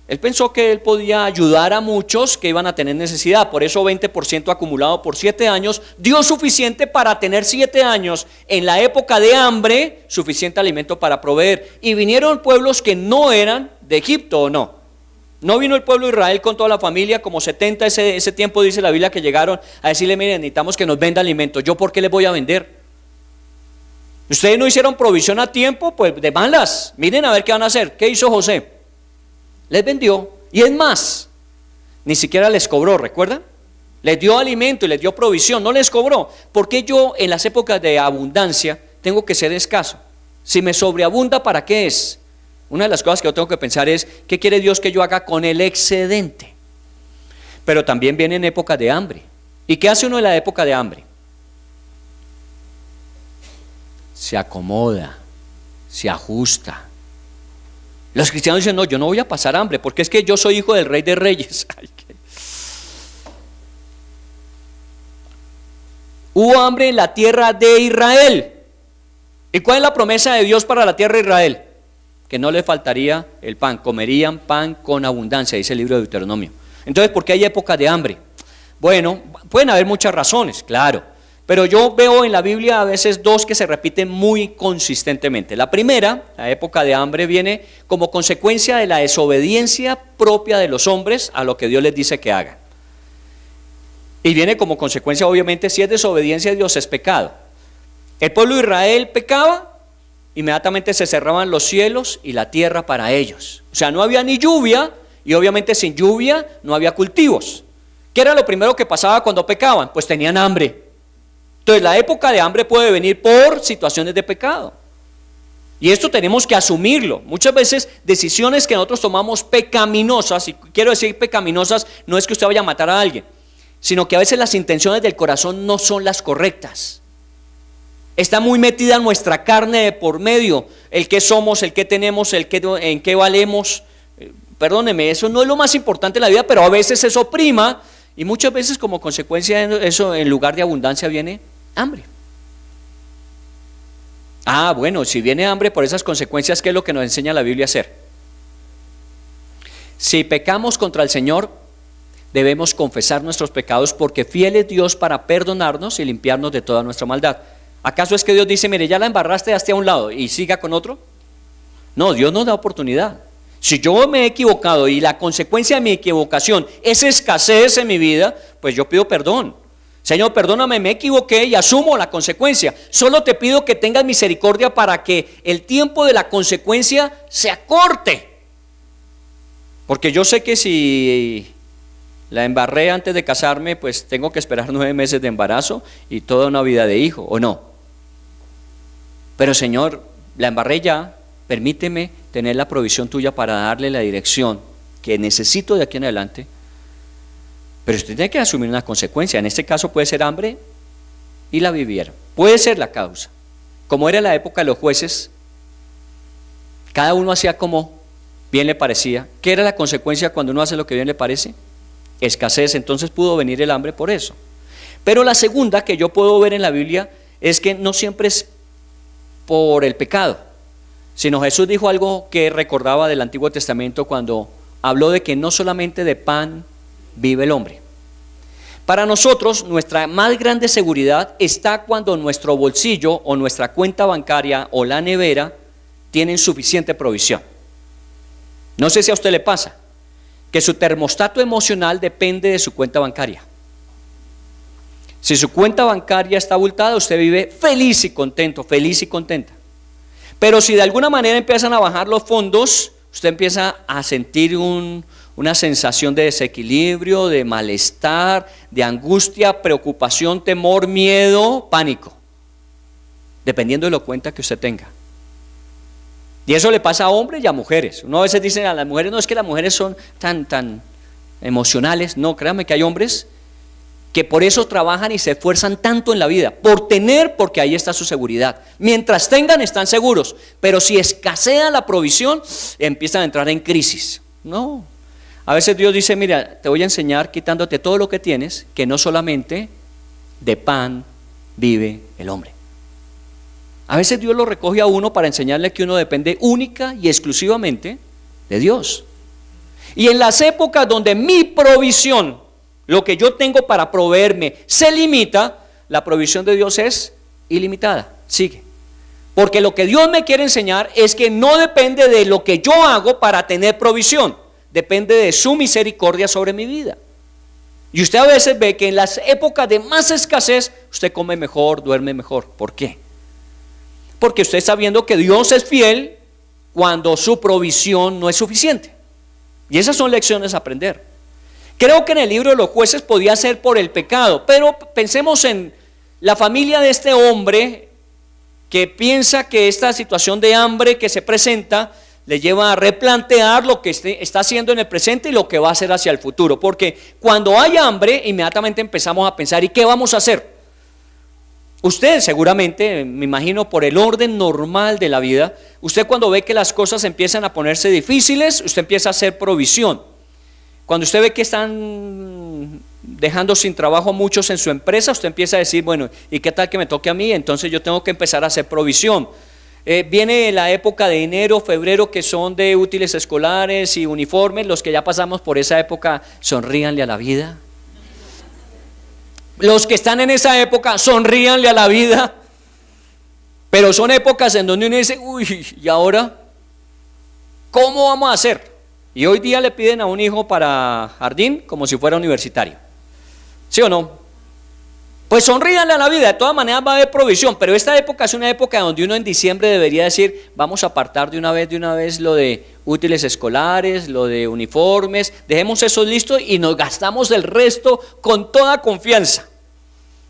Él pensó que él podía ayudar a muchos que iban a tener necesidad. Por eso 20% acumulado por 7 años dio suficiente para tener 7 años en la época de hambre, suficiente alimento para proveer. Y vinieron pueblos que no eran de Egipto, ¿o no? No vino el pueblo de Israel con toda la familia, como 70 ese tiempo dice la Biblia, que llegaron a decirle, miren, necesitamos que nos venda alimentos. ¿Yo por qué les voy a vender? Ustedes no hicieron provisión a tiempo, pues de malas. Miren a ver qué van a hacer. ¿Qué hizo José? Les vendió. Y es más, ni siquiera les cobró, ¿recuerdan? Les dio alimento y les dio provisión, no les cobró. ¿Por qué yo en las épocas de abundancia tengo que ser escaso? Si me sobreabunda, ¿para qué es? Una de las cosas que yo tengo que pensar es, ¿qué quiere Dios que yo haga con el excedente? Pero también vienen épocas de hambre. ¿Y qué hace uno en la época de hambre? Se acomoda, se ajusta. Los cristianos dicen, no, yo no voy a pasar hambre, porque es que yo soy hijo del Rey de Reyes. Hubo hambre en la tierra de Israel. ¿Y cuál es la promesa de Dios para la tierra de Israel? Que no le faltaría el pan, comerían pan con abundancia, dice el libro de Deuteronomio. Entonces, ¿por qué hay épocas de hambre? Bueno, pueden haber muchas razones, claro. Pero yo veo en la Biblia a veces dos que se repiten muy consistentemente. La primera, la época de hambre, viene como consecuencia de la desobediencia propia de los hombres a lo que Dios les dice que hagan. Y viene como consecuencia, obviamente, si es desobediencia de Dios, es pecado. El pueblo de Israel pecaba, inmediatamente se cerraban los cielos y la tierra para ellos. O sea, no había ni lluvia y obviamente sin lluvia no había cultivos. ¿Qué era lo primero que pasaba cuando pecaban? Pues tenían hambre. Entonces la época de hambre puede venir por situaciones de pecado. Y esto tenemos que asumirlo. Muchas veces decisiones que nosotros tomamos pecaminosas, y quiero decir pecaminosas, no es que usted vaya a matar a alguien, sino que a veces las intenciones del corazón no son las correctas. Está muy metida nuestra carne de por medio, el que somos, el que tenemos, en qué valemos. Perdóneme, eso no es lo más importante en la vida, pero a veces eso prima, y muchas veces como consecuencia de eso, en lugar de abundancia viene hambre. Bueno, si viene hambre por esas consecuencias, ¿qué es lo que nos enseña la Biblia a hacer? Si pecamos contra el Señor, debemos confesar nuestros pecados, porque fiel es Dios para perdonarnos y limpiarnos de toda nuestra maldad. ¿Acaso es que Dios dice, mire, ya la embarraste, hazte a un lado y siga con otro? No, Dios nos da oportunidad. Si yo me he equivocado y la consecuencia de mi equivocación es escasez en mi vida, pues yo pido perdón. Señor, perdóname, me equivoqué y asumo la consecuencia. Solo te pido que tengas misericordia para que el tiempo de la consecuencia se acorte. Porque yo sé que si la embarré antes de casarme, pues tengo que esperar 9 meses de embarazo y toda una vida de hijo, ¿o no? Pero Señor, la embarré ya, permíteme tener la provisión tuya para darle la dirección que necesito de aquí en adelante. Pero usted tiene que asumir una consecuencia. En este caso puede ser hambre y la vivieron. Puede ser la causa. Como era la época de los jueces, cada uno hacía como bien le parecía. ¿Qué era la consecuencia cuando uno hace lo que bien le parece? Escasez. Entonces pudo venir el hambre por eso. Pero la segunda que yo puedo ver en la Biblia es que no siempre es por el pecado, sino Jesús dijo algo que recordaba del Antiguo Testamento cuando habló de que no solamente de pan vive el hombre. Para nosotros, nuestra más grande seguridad está cuando nuestro bolsillo o nuestra cuenta bancaria o la nevera tienen suficiente provisión. No sé si a usted le pasa que su termostato emocional depende de su cuenta bancaria. Si su cuenta bancaria está abultada, usted vive feliz y contento, feliz y contenta. Pero si de alguna manera empiezan a bajar los fondos, usted empieza a sentir una sensación de desequilibrio, de malestar, de angustia, preocupación, temor, miedo, pánico, dependiendo de la cuenta que usted tenga. Y eso le pasa a hombres y a mujeres. Uno a veces dice a las mujeres, no es que las mujeres son tan emocionales. No, créanme que hay hombres que por eso trabajan y se esfuerzan tanto en la vida, por tener, porque ahí está su seguridad. Mientras tengan, están seguros, pero si escasea la provisión, empiezan a entrar en crisis. No, a veces Dios dice, mira, te voy a enseñar quitándote todo lo que tienes, que no solamente de pan vive el hombre. A veces Dios lo recoge a uno para enseñarle que uno depende única y exclusivamente de Dios. Y en las épocas donde mi provisión, lo que yo tengo para proveerme, se limita, la provisión de Dios es ilimitada. Sigue. Porque lo que Dios me quiere enseñar es que no depende de lo que yo hago para tener provisión, depende de su misericordia sobre mi vida. Y usted a veces ve que en las épocas de más escasez, usted come mejor, duerme mejor. ¿Por qué? Porque usted está viendo que Dios es fiel cuando su provisión no es suficiente. Y esas son lecciones a aprender. Creo que en el libro de los jueces podía ser por el pecado, pero pensemos en la familia de este hombre que piensa que esta situación de hambre que se presenta le lleva a replantear lo que está haciendo en el presente y lo que va a hacer hacia el futuro. Porque cuando hay hambre, inmediatamente empezamos a pensar, ¿y qué vamos a hacer? Usted seguramente, me imagino por el orden normal de la vida, usted cuando ve que las cosas empiezan a ponerse difíciles, usted empieza a hacer provisión. Cuando usted ve que están dejando sin trabajo a muchos en su empresa, usted empieza a decir, bueno, ¿y qué tal que me toque a mí? Entonces yo tengo que empezar a hacer provisión. Viene la época de enero, febrero, que son de útiles escolares y uniformes. Los que ya pasamos por esa época, sonríanle a la vida. Los que están en esa época, sonríanle a la vida. Pero son épocas en donde uno dice, uy, ¿y ahora cómo vamos a hacer? Y hoy día le piden a un hijo para jardín como si fuera universitario. ¿Sí o no? Pues sonríanle a la vida, de todas maneras va a haber provisión, pero esta época es una época donde uno en diciembre debería decir, vamos a apartar de una vez lo de útiles escolares, lo de uniformes, dejemos eso listo y nos gastamos el resto con toda confianza.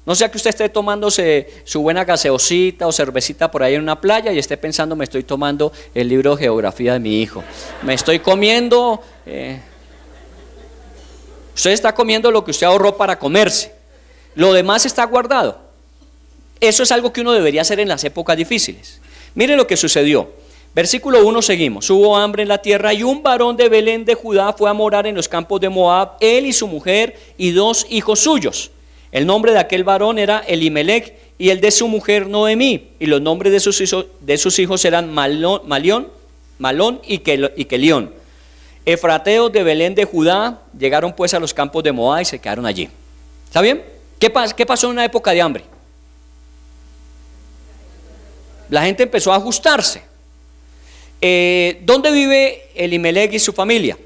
No sea que usted esté tomándose su buena gaseosita o cervecita por ahí en una playa y esté pensando, me estoy tomando el libro de geografía de mi hijo, me estoy comiendo, usted está comiendo lo que usted ahorró para comerse. Lo demás está guardado. Eso es algo que uno debería hacer en las épocas difíciles. Mire lo que sucedió. Versículo 1 seguimos. Hubo hambre en la tierra y un varón de Belén de Judá fue a morar en los campos de Moab, él y su mujer y 2 hijos suyos. El nombre de aquel varón era Elimelech y el de su mujer Noemí. Y los nombres de sus hijos eran Malón y Kelión. Efrateos de Belén de Judá llegaron pues a los campos de Moab y se quedaron allí. ¿Está bien? ¿Qué pasó en una época de hambre? La gente empezó a ajustarse. ¿Dónde vive Elimelech y su familia?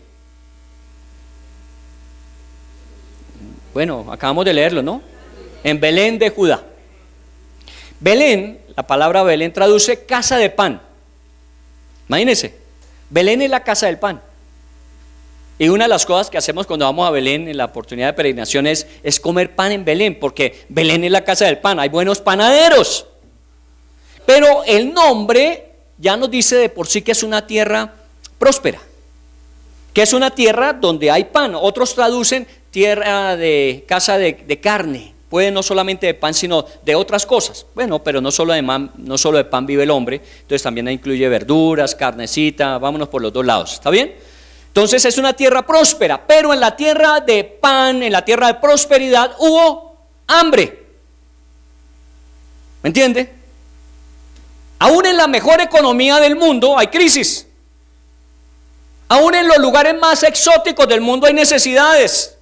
Bueno, acabamos de leerlo, ¿no? En Belén de Judá. Belén, la palabra Belén traduce casa de pan. Imagínense, Belén es la casa del pan. Y una de las cosas que hacemos cuando vamos a Belén en la oportunidad de peregrinación es comer pan en Belén, porque Belén es la casa del pan, hay buenos panaderos. Pero el nombre ya nos dice de por sí que es una tierra próspera, que es una tierra donde hay pan. Otros traducen tierra de casa de carne, puede no solamente de pan sino de otras cosas. Bueno, pero no solo de pan vive el hombre, entonces también incluye verduras, carnecita, vámonos por los dos lados, ¿está bien? Entonces es una tierra próspera, pero en la tierra de pan, en la tierra de prosperidad hubo hambre. ¿Me entiende? Aún en la mejor economía del mundo hay crisis. Aún en los lugares más exóticos del mundo hay necesidades.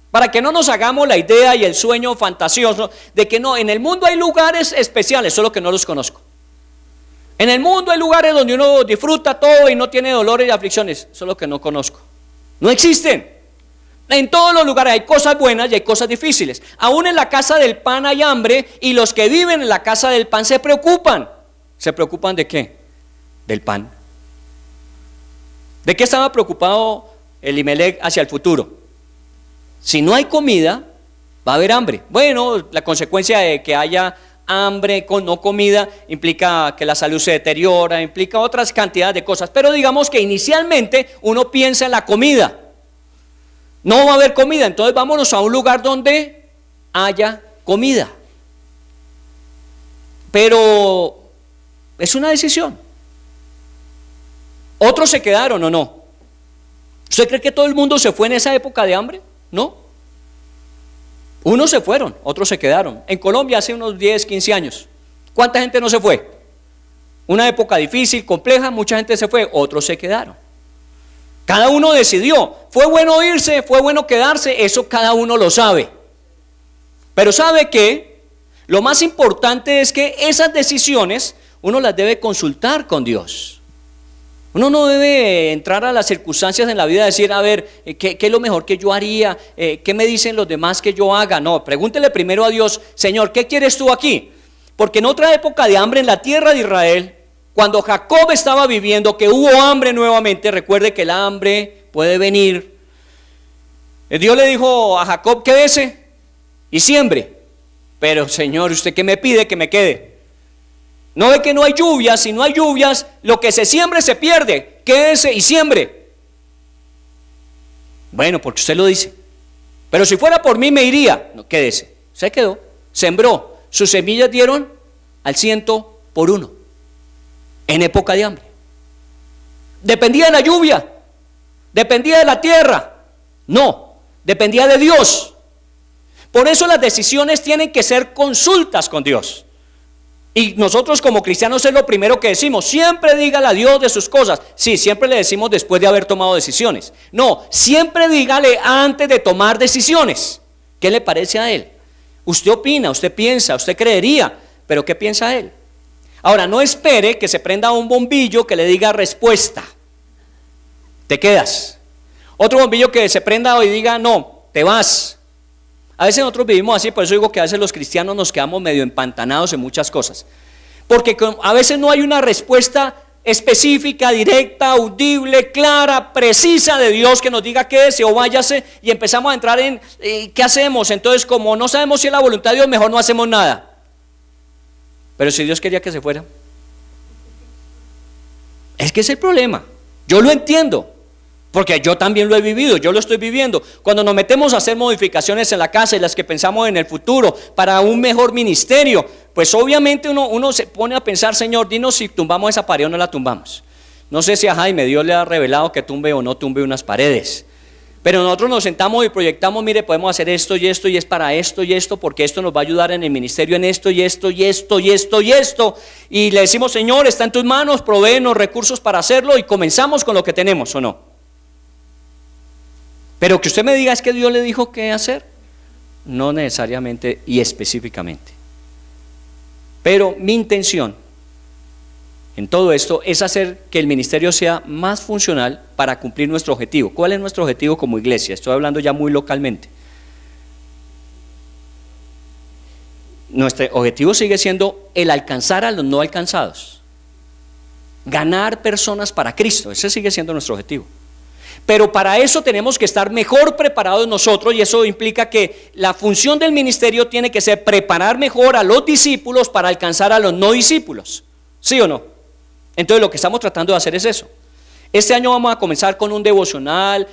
Para que no nos hagamos la idea y el sueño fantasioso de que no, en el mundo hay lugares especiales, solo que no los conozco. En el mundo hay lugares donde uno disfruta todo y no tiene dolores y aflicciones, solo que no conozco. No existen. En todos los lugares hay cosas buenas y hay cosas difíciles. Aún en la casa del pan hay hambre y los que viven en la casa del pan se preocupan. ¿Se preocupan de qué? Del pan. ¿De qué estaba preocupado Elimelech hacia el futuro? Si no hay comida, va a haber hambre. Bueno, la consecuencia de que haya hambre con no comida implica que la salud se deteriora, implica otras cantidades de cosas, pero digamos que inicialmente uno piensa en la comida. No va a haber comida, entonces vámonos a un lugar donde haya comida. Pero es una decisión. ¿Otros se quedaron o no? ¿Usted cree que todo el mundo se fue en esa época de hambre? No. Unos se fueron, otros se quedaron. En Colombia hace unos 10, 15 años, ¿cuánta gente no se fue? Una época difícil, compleja, mucha gente se fue, otros se quedaron. Cada uno decidió, fue bueno irse, fue bueno quedarse, eso cada uno lo sabe. Pero ¿sabe qué? Lo más importante es que esas decisiones uno las debe consultar con Dios. Uno no debe entrar a las circunstancias en la vida y decir, a ver, ¿qué es lo mejor que yo haría? ¿Qué me dicen los demás que yo haga? No, pregúntele primero a Dios, Señor, ¿qué quieres tú aquí? Porque en otra época de hambre en la tierra de Israel, cuando Jacob estaba viviendo, que hubo hambre nuevamente, recuerde que el hambre puede venir. Dios le dijo a Jacob, quédese y siembre. Pero Señor, ¿usted qué me pide que me quede? No ve que no hay lluvias, si no hay lluvias, lo que se siembre se pierde, quédese y siembre. Bueno, porque usted lo dice. Pero si fuera por mí me iría. No, quédese. Se quedó, sembró, sus semillas dieron al 100%, en época de hambre. ¿Dependía de la lluvia? ¿Dependía de la tierra? No, dependía de Dios. Por eso las decisiones tienen que ser consultas con Dios. Y nosotros como cristianos es lo primero que decimos, siempre dígale a Dios de sus cosas. Sí, siempre le decimos después de haber tomado decisiones. No, siempre dígale antes de tomar decisiones. ¿Qué le parece a Él? Usted opina, usted piensa, usted creería, pero ¿qué piensa Él? Ahora, no espere que se prenda un bombillo que le diga respuesta. Te quedas. Otro bombillo que se prenda y diga no, te vas. A veces nosotros vivimos así, por eso digo que a veces los cristianos nos quedamos medio empantanados en muchas cosas. Porque a veces no hay una respuesta específica, directa, audible, clara, precisa de Dios que nos diga quédese o váyase, y empezamos a entrar en ¿qué hacemos? Entonces, como no sabemos si es la voluntad de Dios, mejor no hacemos nada. Pero si Dios quería que se fuera, es que es el problema. Yo lo entiendo, porque yo también lo he vivido, yo lo estoy viviendo. Cuando nos metemos a hacer modificaciones en la casa y las que pensamos en el futuro para un mejor ministerio, pues obviamente uno se pone a pensar, Señor, dinos si tumbamos esa pared o no la tumbamos. No sé si a Jaime Dios le ha revelado que tumbe o no tumbe unas paredes, pero nosotros nos sentamos y proyectamos, mire, podemos hacer esto y esto, y es para esto y esto, porque esto nos va a ayudar en el ministerio en esto y esto y esto y esto y esto, y le decimos, Señor, está en tus manos, provéenos recursos para hacerlo, y comenzamos con lo que tenemos, ¿o no? Pero que usted me diga, ¿es que Dios le dijo qué hacer? No necesariamente y específicamente. Pero mi intención en todo esto es hacer que el ministerio sea más funcional para cumplir nuestro objetivo. ¿Cuál es nuestro objetivo como iglesia? Estoy hablando ya muy localmente. Nuestro objetivo sigue siendo el alcanzar a los no alcanzados. Ganar personas para Cristo, ese sigue siendo nuestro objetivo. Pero para eso tenemos que estar mejor preparados nosotros, y eso implica que la función del ministerio tiene que ser preparar mejor a los discípulos para alcanzar a los no discípulos. ¿Sí o no? Entonces lo que estamos tratando de hacer es eso. Este año vamos a comenzar con un devocional,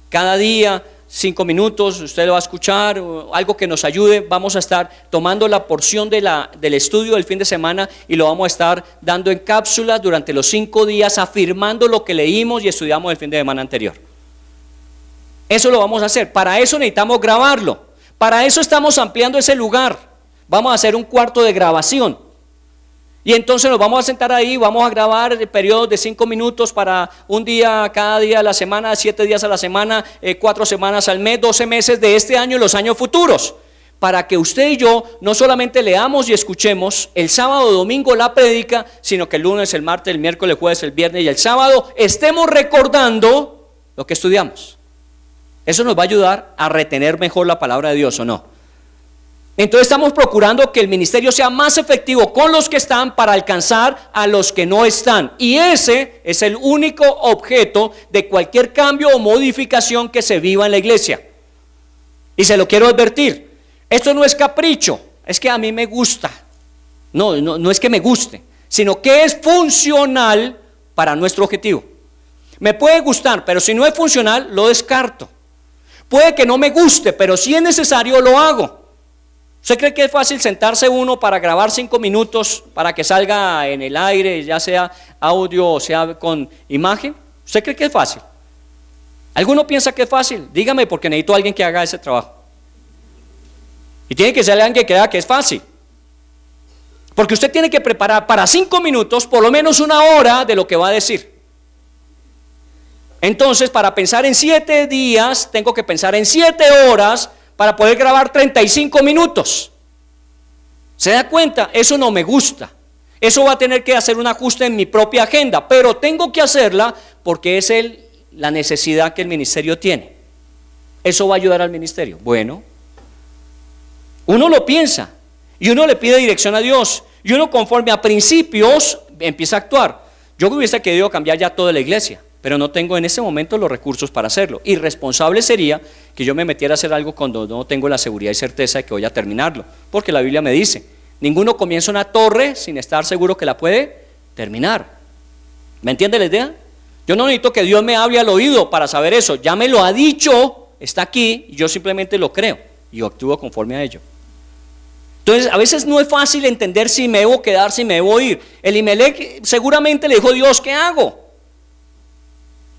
cada día 5 minutos, usted lo va a escuchar, algo que nos ayude. Vamos a estar tomando la porción del estudio del fin de semana y lo vamos a estar dando en cápsulas durante los 5 días, afirmando lo que leímos y estudiamos el fin de semana anterior. Eso lo vamos a hacer. Para eso necesitamos grabarlo. Para eso estamos ampliando ese lugar. Vamos a hacer un cuarto de grabación. Y entonces nos vamos a sentar ahí, vamos a grabar periodos de 5 minutos para un día, cada día de la semana, 7 días a la semana, 4 semanas al mes, 12 meses de este año y los años futuros. Para que usted y yo no solamente leamos y escuchemos el sábado o domingo la prédica, sino que el lunes, el martes, el miércoles, el jueves, el viernes y el sábado estemos recordando lo que estudiamos. Eso nos va a ayudar a retener mejor la palabra de Dios, ¿o no? Entonces estamos procurando que el ministerio sea más efectivo con los que están para alcanzar a los que no están. Y ese es el único objeto de cualquier cambio o modificación que se viva en la iglesia. Y se lo quiero advertir, esto no es capricho, es que a mí me gusta. No es que me guste, sino que es funcional para nuestro objetivo. Me puede gustar, pero si no es funcional, lo descarto. Puede que no me guste, pero si es necesario, lo hago. ¿Usted cree que es fácil sentarse uno para grabar 5 minutos para que salga en el aire, ya sea audio o sea con imagen? ¿Usted cree que es fácil? ¿Alguno piensa que es fácil? Dígame, porque necesito a alguien que haga ese trabajo. Y tiene que ser alguien que crea que es fácil. Porque usted tiene que preparar para 5 minutos por lo menos 1 hora de lo que va a decir. Entonces, para pensar en 7 días, tengo que pensar en 7 horas para poder grabar 35 minutos. ¿Se da cuenta? Eso no me gusta. Eso va a tener que hacer un ajuste en mi propia agenda, pero tengo que hacerla porque es la necesidad que el ministerio tiene. ¿Eso va a ayudar al ministerio? Bueno, uno lo piensa y uno le pide dirección a Dios y uno, conforme a principios, empieza a actuar. Yo hubiese querido cambiar ya toda la iglesia, pero no tengo en ese momento los recursos para hacerlo. Irresponsable sería que yo me metiera a hacer algo cuando no tengo la seguridad y certeza de que voy a terminarlo, porque la Biblia me dice, ninguno comienza una torre sin estar seguro que la puede terminar. ¿Me entiende la idea? Yo no necesito que Dios me hable al oído para saber eso, ya me lo ha dicho, está aquí, y yo simplemente lo creo y actúo conforme a ello. Entonces, a veces no es fácil entender si me debo quedar, si me debo ir. Elimelech seguramente le dijo, Dios, ¿qué hago?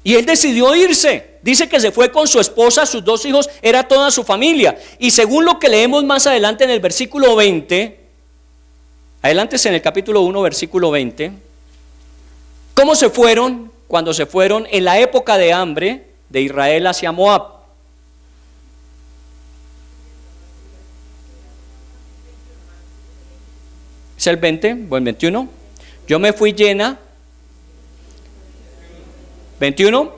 Y él decidió irse. Dice que se fue con su esposa, sus 2 hijos, era toda su familia. Y según lo que leemos más adelante en el versículo 20, adelante en el capítulo 1, versículo 20, ¿cómo se fueron? Cuando se fueron en la época de hambre de Israel hacia Moab. ¿Es el 20 o el 21? Yo me fui llena. 21,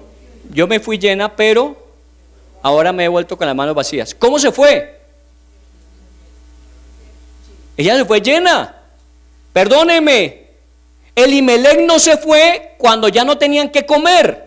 yo me fui llena, pero ahora me he vuelto con las manos vacías. ¿Cómo se fue? Ella se fue llena. Perdóneme, Elimelec no se fue cuando ya no tenían que comer.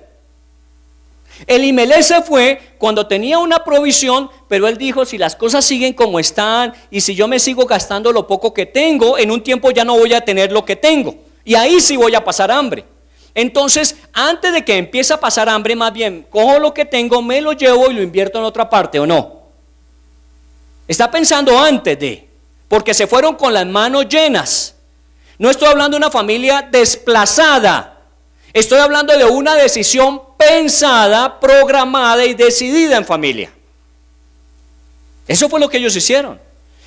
Elimelec se fue cuando tenía una provisión, pero él dijo, si las cosas siguen como están y si yo me sigo gastando lo poco que tengo, en un tiempo ya no voy a tener lo que tengo y ahí sí voy a pasar hambre. Entonces, antes de que empiece a pasar hambre, más bien cojo lo que tengo, me lo llevo y lo invierto en otra parte, ¿o no? Está pensando antes de, porque se fueron con las manos llenas. No estoy hablando de una familia desplazada, estoy hablando de una decisión pensada, programada y decidida en familia. Eso fue lo que ellos hicieron.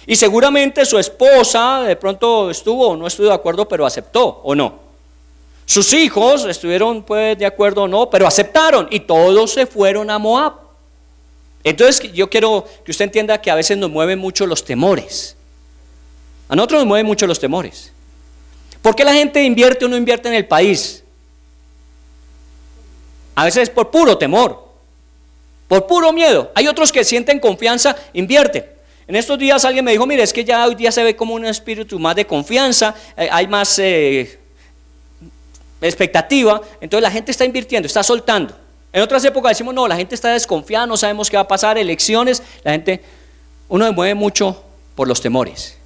Y seguramente su esposa de pronto estuvo o no estuvo de acuerdo, pero aceptó, ¿o no? Sus hijos estuvieron pues de acuerdo o no, pero aceptaron y todos se fueron a Moab. Entonces yo quiero que usted entienda que a veces nos mueven mucho los temores. A nosotros nos mueven mucho los temores. ¿Por qué la gente invierte o no invierte en el país? A veces es por puro temor, por puro miedo. Hay otros que sienten confianza, invierten. En estos días alguien me dijo, mire, es que ya hoy día se ve como un espíritu más de confianza, hay más expectativa, entonces la gente está invirtiendo, está soltando. En otras épocas decimos, no, la gente está desconfiada, no sabemos qué va a pasar, elecciones, uno se mueve mucho por los temores.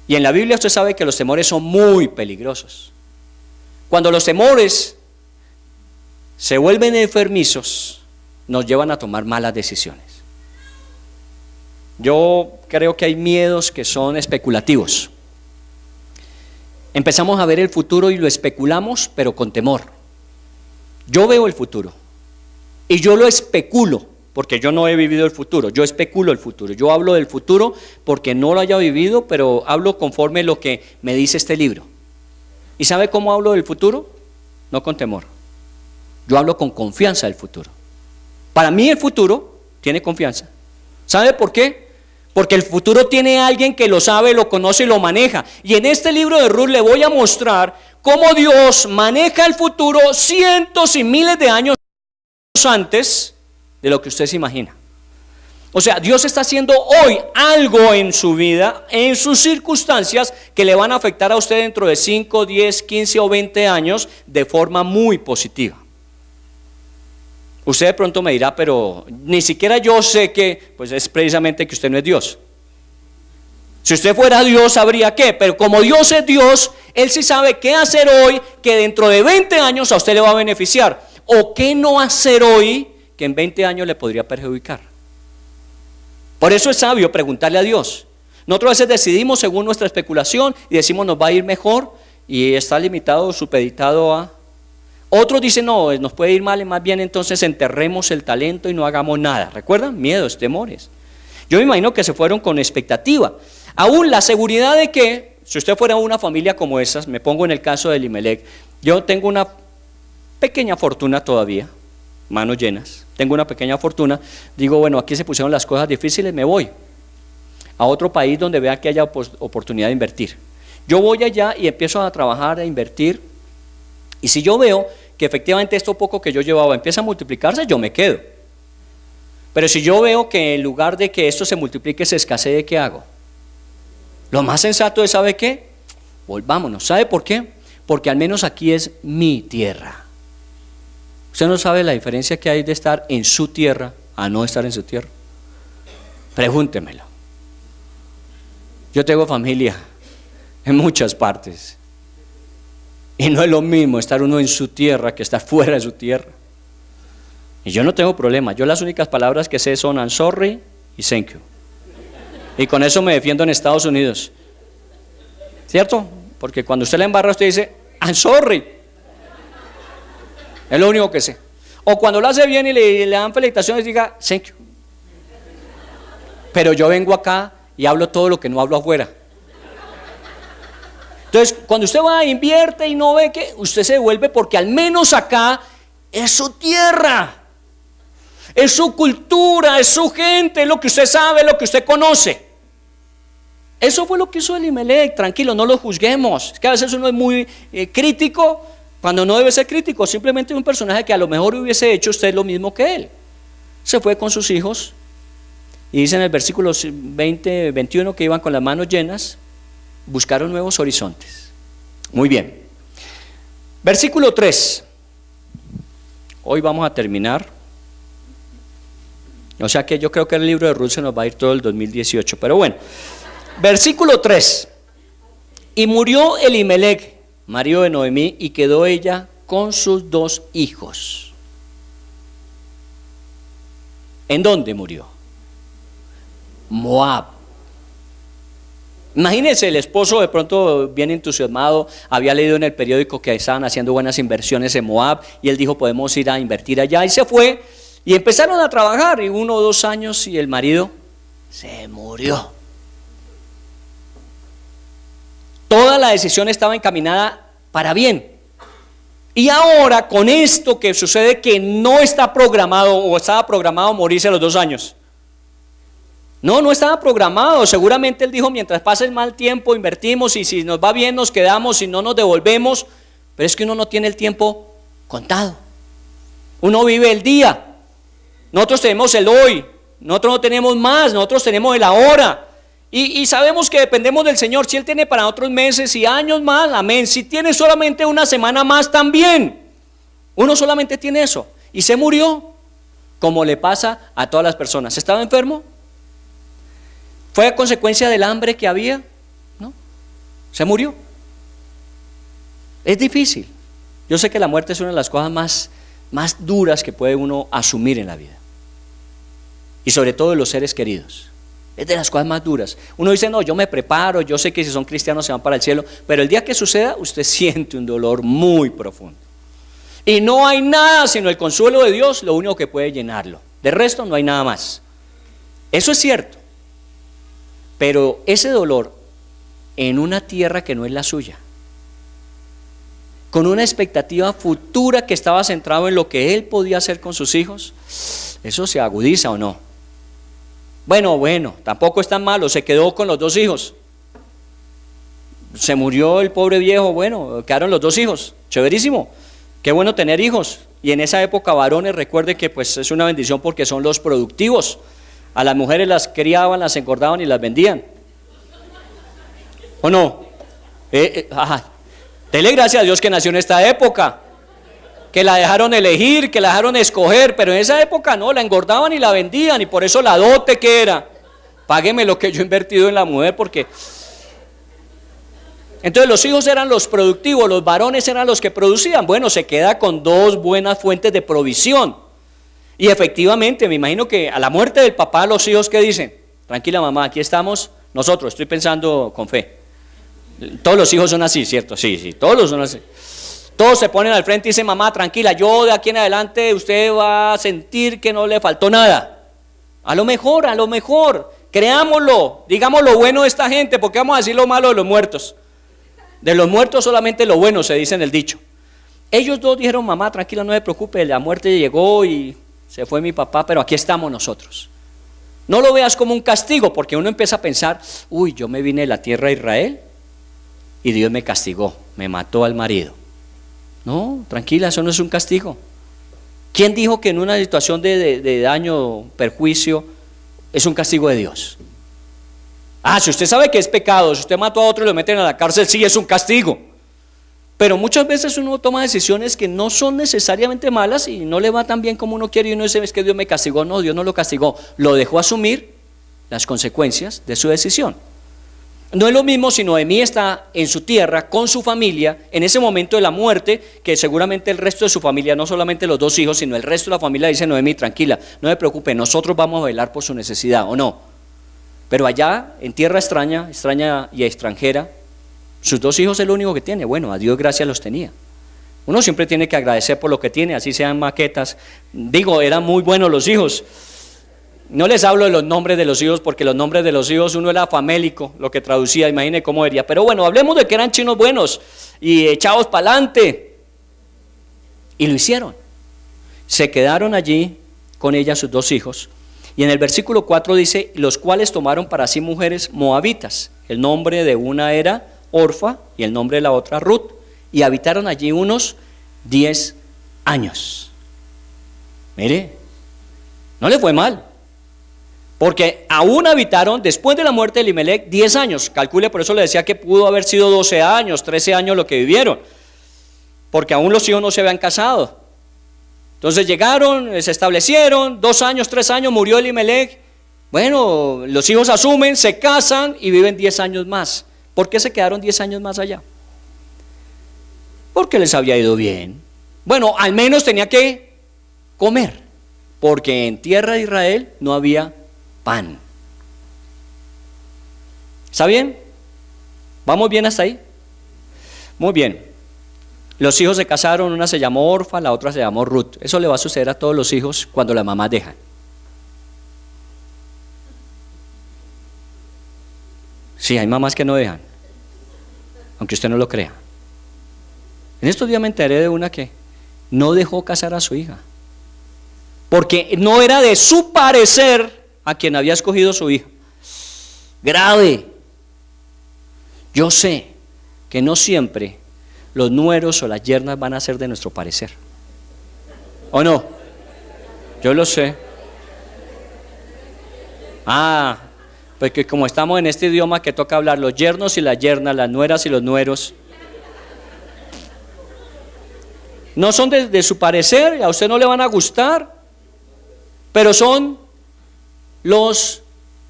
Y en la Biblia usted sabe que los temores son muy peligrosos. Cuando los temores se vuelven enfermizos, nos llevan a tomar malas decisiones. Yo creo que hay miedos que son especulativos. Empezamos a ver el futuro y lo especulamos, pero con temor. Yo veo el futuro y yo lo especulo, porque yo no he vivido el futuro, yo especulo el futuro. Yo hablo del futuro porque no lo haya vivido, pero hablo conforme lo que me dice este libro. ¿Y sabe cómo hablo del futuro? No con temor. Yo hablo con confianza del futuro. Para mí el futuro tiene confianza. ¿Sabe por qué? Porque el futuro tiene a alguien que lo sabe, lo conoce y lo maneja. Y en este libro de Ruth le voy a mostrar cómo Dios maneja el futuro cientos y miles de años antes de lo que usted se imagina. O sea, Dios está haciendo hoy algo en su vida, en sus circunstancias, que le van a afectar a usted dentro de 5, 10, 15 o 20 años de forma muy positiva. Usted de pronto me dirá, pero ni siquiera yo sé que, pues es precisamente que usted no es Dios. Si usted fuera Dios, sabría qué, pero como Dios es Dios, Él sí sabe qué hacer hoy que dentro de 20 años a usted le va a beneficiar, o qué no hacer hoy que en 20 años le podría perjudicar. Por eso es sabio preguntarle a Dios. Nosotros a veces decidimos según nuestra especulación y decimos nos va a ir mejor y está limitado, supeditado a... Otros dicen, no, nos puede ir mal y más bien entonces enterremos el talento y no hagamos nada. ¿Recuerdan? Miedos, temores. Yo me imagino que se fueron con expectativa. Aún la seguridad de que, si usted fuera una familia como esas, me pongo en el caso de Elimelec, yo tengo una pequeña fortuna todavía, manos llenas, tengo una pequeña fortuna, digo, bueno, aquí se pusieron las cosas difíciles, me voy a otro país donde vea que haya oportunidad de invertir. Yo voy allá y empiezo a trabajar, a invertir. Y si yo veo que efectivamente esto poco que yo llevaba empieza a multiplicarse, yo me quedo. Pero si yo veo que en lugar de que esto se multiplique, se escasee, ¿qué hago? Lo más sensato es, ¿sabe qué? Volvámonos. ¿Sabe por qué? Porque al menos aquí es mi tierra. ¿Usted no sabe la diferencia que hay de estar en su tierra a no estar en su tierra? Pregúntemelo. Yo tengo familia en muchas partes. Y no es lo mismo estar uno en su tierra que estar fuera de su tierra. Y yo no tengo problema. Yo las únicas palabras que sé son I'm sorry y thank you. Y con eso me defiendo en Estados Unidos. ¿Cierto? Porque cuando usted la embarra, usted dice I'm sorry. Es lo único que sé. O cuando lo hace bien y le dan felicitaciones, diga thank you. Pero yo vengo acá y hablo todo lo que no hablo afuera. Entonces, cuando usted va, invierte y no ve que usted se devuelve porque al menos acá es su tierra, es su cultura, es su gente, es lo que usted sabe, lo que usted conoce. Eso fue lo que hizo Elimelec. Tranquilo, no lo juzguemos. Es que a veces uno es muy crítico cuando no debe ser crítico. Simplemente es un personaje que a lo mejor hubiese hecho usted lo mismo que él. se fue con sus hijos y dice en el versículo 20, 21 que iban con las manos llenas, buscaron nuevos horizontes. Muy bien. Versículo 3. Hoy vamos a terminar. O sea que yo creo que el libro de Ruth se nos va a ir todo el 2018. Pero bueno, versículo 3. Y murió Elimelech, marido de Noemí, y quedó ella con sus 2 hijos. ¿En dónde murió? Moab. Imagínense, el esposo de pronto bien entusiasmado, había leído en el periódico que estaban haciendo buenas inversiones en Moab y él dijo, podemos ir a invertir allá, y se fue y empezaron a trabajar, y 1 o 2 años y el marido se murió. Toda la decisión estaba encaminada para bien. Y ahora con esto que sucede, que no está programado o estaba programado morirse a los 2 años. No estaba programado. Seguramente él dijo, mientras pase el mal tiempo invertimos, y si nos va bien nos quedamos, si no nos devolvemos. Pero es que uno no tiene el tiempo contado. Uno vive el día. Nosotros tenemos el hoy. Nosotros no tenemos más. Nosotros tenemos el ahora. Y sabemos que dependemos del Señor. Si Él tiene para otros meses y años más, amén. Si tiene solamente una semana más, también. Uno solamente tiene eso. Y se murió, como le pasa a todas las personas. ¿Estaba enfermo? ¿Fue a consecuencia del hambre que había? No, se murió. Es difícil. Yo sé que la muerte es una de las cosas más duras que puede uno asumir en la vida. Y sobre todo de los seres queridos. Es de las cosas más duras. Uno dice, no, yo me preparo, yo sé que si son cristianos se van para el cielo, pero el día que suceda, usted siente un dolor muy profundo. Y no hay nada sino el consuelo de Dios, lo único que puede llenarlo. De resto no hay nada más. Eso es cierto. Pero ese dolor en una tierra que no es la suya, con una expectativa futura que estaba centrado en lo que él podía hacer con sus hijos, ¿eso se agudiza o no? Bueno, tampoco es tan malo, se quedó con los 2 hijos. Se murió el pobre viejo, bueno, quedaron los 2 hijos, chéverísimo, qué bueno tener hijos. Y en esa época varones, recuerde que pues es una bendición porque son los productivos. A las mujeres las criaban, las engordaban y las vendían. ¿O no? Dele gracias a Dios que nació en esta época, que la dejaron elegir, que la dejaron escoger, pero en esa época no, la engordaban y la vendían, y por eso la dote que era, págueme lo que yo he invertido en la mujer, porque... Entonces los hijos eran los productivos, los varones eran los que producían. Bueno, se queda con 2 buenas fuentes de provisión, y efectivamente, me imagino que a la muerte del papá, los hijos ¿qué dicen? Tranquila mamá, aquí estamos nosotros, estoy pensando con fe. Todos los hijos son así, ¿cierto? Sí, todos son así. Todos se ponen al frente y dicen, mamá, tranquila, yo de aquí en adelante usted va a sentir que no le faltó nada. A lo mejor, creámoslo, digamos lo bueno de esta gente, porque vamos a decir lo malo de los muertos. De los muertos solamente lo bueno se dice en el dicho. Ellos 2 dijeron, mamá, tranquila, no se preocupe, la muerte llegó y se fue mi papá, pero aquí estamos nosotros. No lo veas como un castigo, porque uno empieza a pensar, yo me vine de la tierra de Israel y Dios me castigó, me mató al marido. No, tranquila, eso no es un castigo. ¿Quién dijo que en una situación de daño, perjuicio, es un castigo de Dios? Si usted sabe que es pecado, si usted mató a otro y lo meten a la cárcel, sí es un castigo. Pero muchas veces uno toma decisiones que no son necesariamente malas y no le va tan bien como uno quiere, y uno dice, es que Dios me castigó. No, Dios no lo castigó, lo dejó asumir las consecuencias de su decisión. No es lo mismo si Noemí está en su tierra con su familia en ese momento de la muerte, que seguramente el resto de su familia, no solamente los 2 hijos, sino el resto de la familia dice, Noemí, tranquila, no se preocupe, nosotros vamos a velar por su necesidad, ¿o no? Pero allá, en tierra extraña y extranjera, sus 2 hijos es lo único que tiene. Bueno, a Dios gracias los tenía. Uno siempre tiene que agradecer por lo que tiene, así sean maquetas. Digo, eran muy buenos los hijos. No les hablo de los nombres de los hijos, porque los nombres de los hijos uno era famélico, lo que traducía, imagine cómo vería. Pero bueno, hablemos de que eran chinos buenos y echados para adelante. Y lo hicieron. Se quedaron allí con ella sus 2 hijos. Y en el versículo 4 dice, los cuales tomaron para sí mujeres moabitas. El nombre de una era Orfa y el nombre de la otra Ruth. Y habitaron allí unos 10 años. Mire, No le fue mal. Porque aún habitaron, después de la muerte de Elimelech, 10 años. Calcule, por eso le decía que pudo haber sido 12 años, 13 años lo que vivieron. Porque aún los hijos no se habían casado. Entonces llegaron, se establecieron, 2 años, 3 años, murió Elimelech. Bueno, los hijos asumen, se casan y viven 10 años más. ¿Por qué se quedaron 10 años más allá? Porque les había ido bien. Bueno, al menos tenía que comer. Porque en tierra de Israel no había pan. ¿Está bien? ¿Vamos bien hasta ahí? Muy bien. Los hijos se casaron, una se llamó Orfa, la otra se llamó Ruth. Eso le va a suceder a todos los hijos cuando las mamás dejan. Sí, hay mamás que no dejan, aunque usted no lo crea. En estos días me enteré de una que no dejó casar a su hija, porque no era de su parecer a quien había escogido su hija. Grave. Yo sé que no siempre los nueros o las yernas van a ser de nuestro parecer. ¿O no? Yo lo sé. Porque como estamos en este idioma que toca hablar, los yernos y las yernas, las nueras y los nueros, no son de su parecer, a usted no le van a gustar, pero son los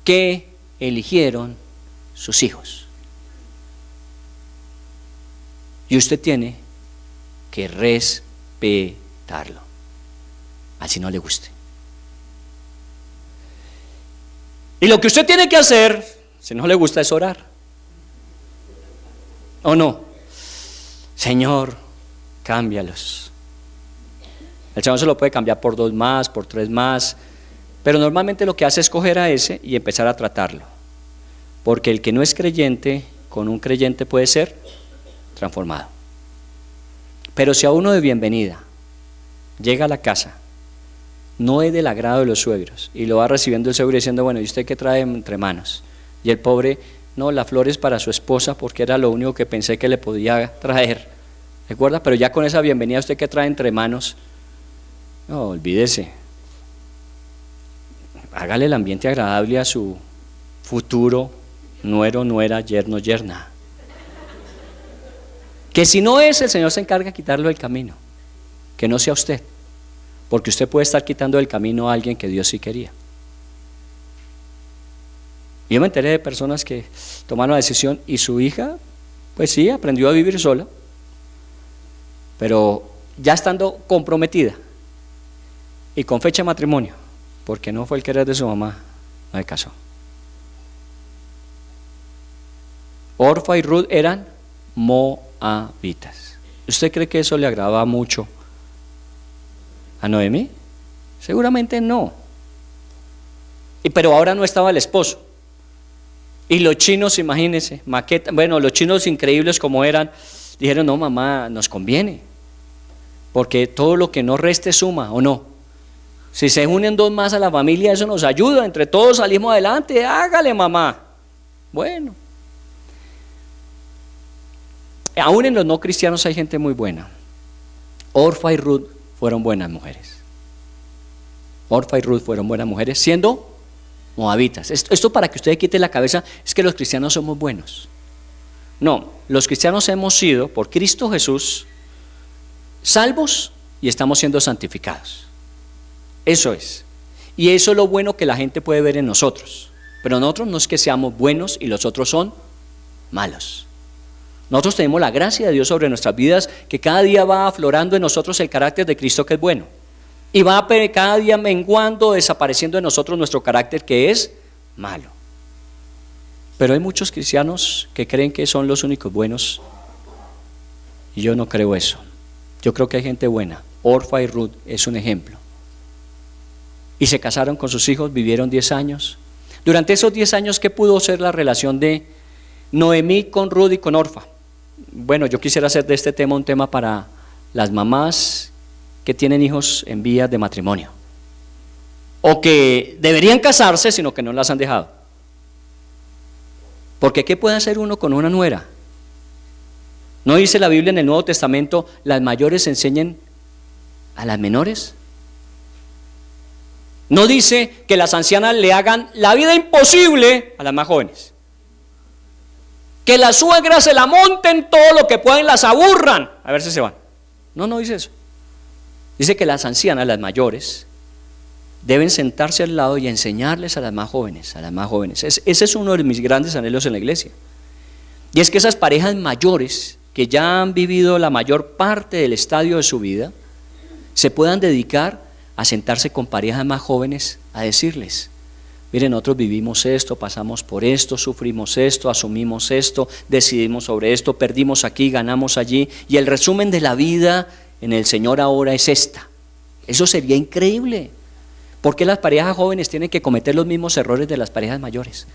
que eligieron sus hijos. Y usted tiene que respetarlo, así no le guste. Y lo que usted tiene que hacer, si no le gusta, es orar. ¿O no? Señor, cámbialos. El Señor se lo puede cambiar por 2 más, por 3 más, pero normalmente lo que hace es coger a ese y empezar a tratarlo. Porque el que no es creyente, con un creyente puede ser transformado. Pero si a uno de bienvenida llega a la casa, no es del agrado de los suegros, y lo va recibiendo el suegro diciendo, bueno, ¿y usted qué trae entre manos? Y el pobre, no, las flores para su esposa, porque era lo único que pensé que le podía traer. ¿Recuerda? Pero ya con esa bienvenida, ¿usted qué trae entre manos? No, olvídese. Hágale el ambiente agradable a su futuro nuero, nuera, yerno, yerna. Que si no es, el Señor se encarga de quitarlo del camino, que no sea usted, porque usted puede estar quitando del camino a alguien que Dios sí quería. Yo me enteré de personas que tomaron la decisión y su hija, pues sí, aprendió a vivir sola, pero ya estando comprometida y con fecha de matrimonio, porque no fue el querer de su mamá, no se casó. Orfa y Ruth eran moabitas. ¿Usted cree que eso le agradaba mucho a Noemí? Seguramente no. Pero ahora no estaba el esposo. Y los chinos, imagínense, los chinos increíbles como eran, dijeron, no mamá, nos conviene, porque todo lo que no reste suma, ¿o no? Si se unen 2 más a la familia, eso nos ayuda, entre todos salimos adelante, hágale mamá. Bueno, aún en los no cristianos hay gente muy buena. Orfa y Ruth fueron buenas mujeres. Orfa y Ruth fueron buenas mujeres, siendo moabitas. Esto para que usted quite la cabeza, es que los cristianos somos buenos. No, los cristianos hemos sido, por Cristo Jesús, salvos y estamos siendo santificados. Eso es. Y eso es lo bueno que la gente puede ver en nosotros. Pero nosotros no es que seamos buenos y los otros son malos. Nosotros tenemos la gracia de Dios sobre nuestras vidas, que cada día va aflorando en nosotros el carácter de Cristo, que es bueno, y va cada día menguando, desapareciendo en nosotros nuestro carácter, que es malo. Pero hay muchos cristianos que creen que son los únicos buenos, y yo no creo eso. Yo creo que hay gente buena. Orfa y Ruth es un ejemplo. Y se casaron con sus hijos, vivieron 10 años. Durante esos 10 años, ¿qué pudo ser la relación de Noemí con Ruth y con Orfa? Bueno, yo quisiera hacer de este tema un tema para las mamás que tienen hijos en vías de matrimonio, o que deberían casarse, sino que no las han dejado. Porque ¿qué puede hacer uno con una nuera? ¿No dice la Biblia en el Nuevo Testamento, las mayores enseñen a las menores? No dice que las ancianas le hagan la vida imposible a las más jóvenes. Que las suegras se la monten todo lo que pueden, las aburran, a ver si se van. No, no dice eso. Dice que las ancianas, las mayores, deben sentarse al lado y enseñarles a las más jóvenes, a las más jóvenes. Ese es uno de mis grandes anhelos en la iglesia. Y es que esas parejas mayores que ya han vivido la mayor parte del estadio de su vida, se puedan dedicar a sentarse con parejas más jóvenes a decirles: miren, nosotros vivimos esto, pasamos por esto, sufrimos esto, asumimos esto, decidimos sobre esto, perdimos aquí, ganamos allí, y el resumen de la vida en el Señor ahora es esta. Eso sería increíble. ¿Por qué las parejas jóvenes tienen que cometer los mismos errores de las parejas mayores?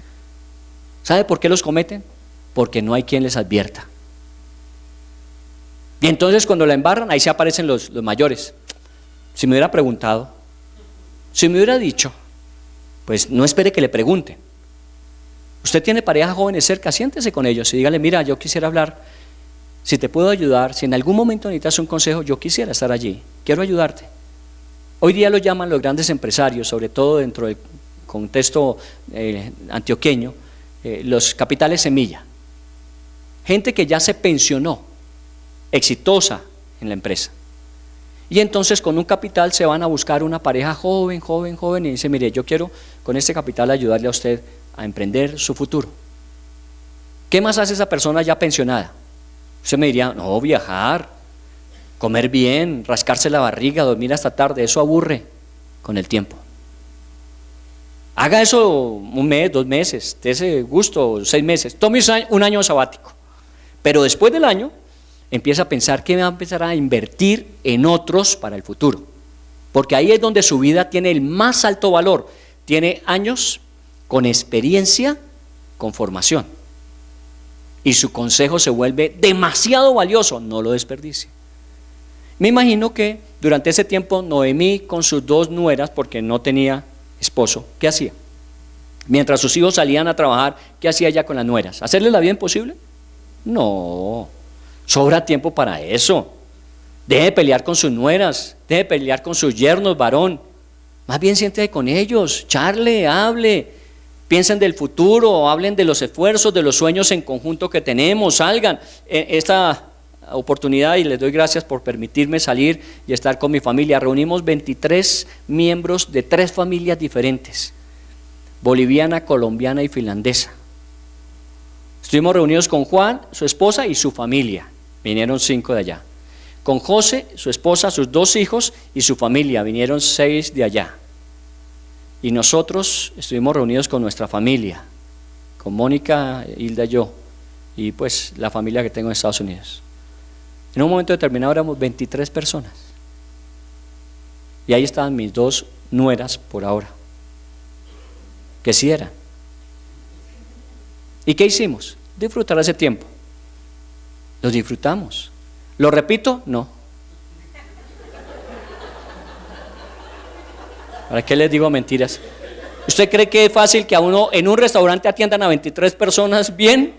¿Sabe por qué los cometen? Porque no hay quien les advierta. Y entonces cuando la embarran, ahí se aparecen los mayores. Si me hubiera preguntado, si me hubiera dicho, pues no espere que le pregunten. Usted tiene parejas jóvenes cerca, siéntese con ellos y dígale: mira, yo quisiera hablar, si te puedo ayudar, si en algún momento necesitas un consejo, yo quisiera estar allí, quiero ayudarte. Hoy día lo llaman los grandes empresarios, sobre todo dentro del contexto antioqueño, los capitales semilla. Gente que ya se pensionó, exitosa en la empresa. Y entonces con un capital se van a buscar una pareja joven, y dice: mire, yo quiero con este capital ayudarle a usted a emprender su futuro. ¿Qué más hace esa persona ya pensionada? Usted me diría: no, viajar, comer bien, rascarse la barriga, dormir hasta tarde, eso aburre con el tiempo. Haga eso un mes, 2 meses, de ese gusto, 6 meses, tome un año sabático. Pero después del año empieza a pensar que va a empezar a invertir en otros para el futuro, porque ahí es donde su vida tiene el más alto valor. Tiene años con experiencia, con formación, y su consejo se vuelve demasiado valioso, no lo desperdicie. Me imagino que durante ese tiempo Noemí, con sus 2 nueras, porque no tenía esposo, ¿qué hacía? Mientras sus hijos salían a trabajar, ¿qué hacía ella con las nueras? ¿Hacerles la vida imposible? No, sobra tiempo para eso. Deje de pelear con sus nueras, deje de pelear con sus yernos, varón. Más bien siéntese con ellos, charle, hable, piensen del futuro, hablen de los esfuerzos, de los sueños en conjunto que tenemos, salgan. Esta oportunidad, y les doy gracias por permitirme salir y estar con mi familia. Reunimos 23 miembros de 3 familias diferentes: boliviana, colombiana y finlandesa. Estuvimos reunidos con Juan, su esposa y su familia. Vinieron 5 de allá. Con José, su esposa, sus 2 hijos y su familia. Vinieron 6 de allá. Y nosotros estuvimos reunidos con nuestra familia, con Mónica, Hilda y yo, y pues la familia que tengo en Estados Unidos. En un momento determinado éramos 23 personas. Y ahí estaban mis 2 nueras por ahora, que sí eran. ¿Y qué hicimos? Disfrutar ese tiempo. Lo disfrutamos. ¿Lo repito? No. ¿Para qué les digo mentiras? ¿Usted cree que es fácil que a uno en un restaurante atiendan a 23 personas bien?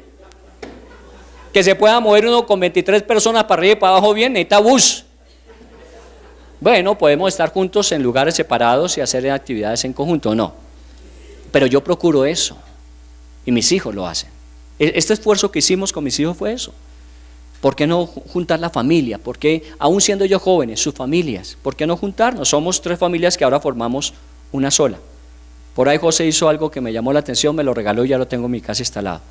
Que se pueda mover uno con 23 personas para arriba y para abajo bien, necesita bus. Bueno, podemos estar juntos en lugares separados y hacer actividades en conjunto, no. Pero yo procuro eso, y mis hijos lo hacen. Este esfuerzo que hicimos con mis hijos fue eso. ¿Por qué no juntar la familia? ¿Por qué, aún siendo ellos jóvenes, sus familias, por qué no juntarnos? Somos 3 familias que ahora formamos una sola. Por ahí José hizo algo que me llamó la atención, me lo regaló y ya lo tengo en mi casa instalado.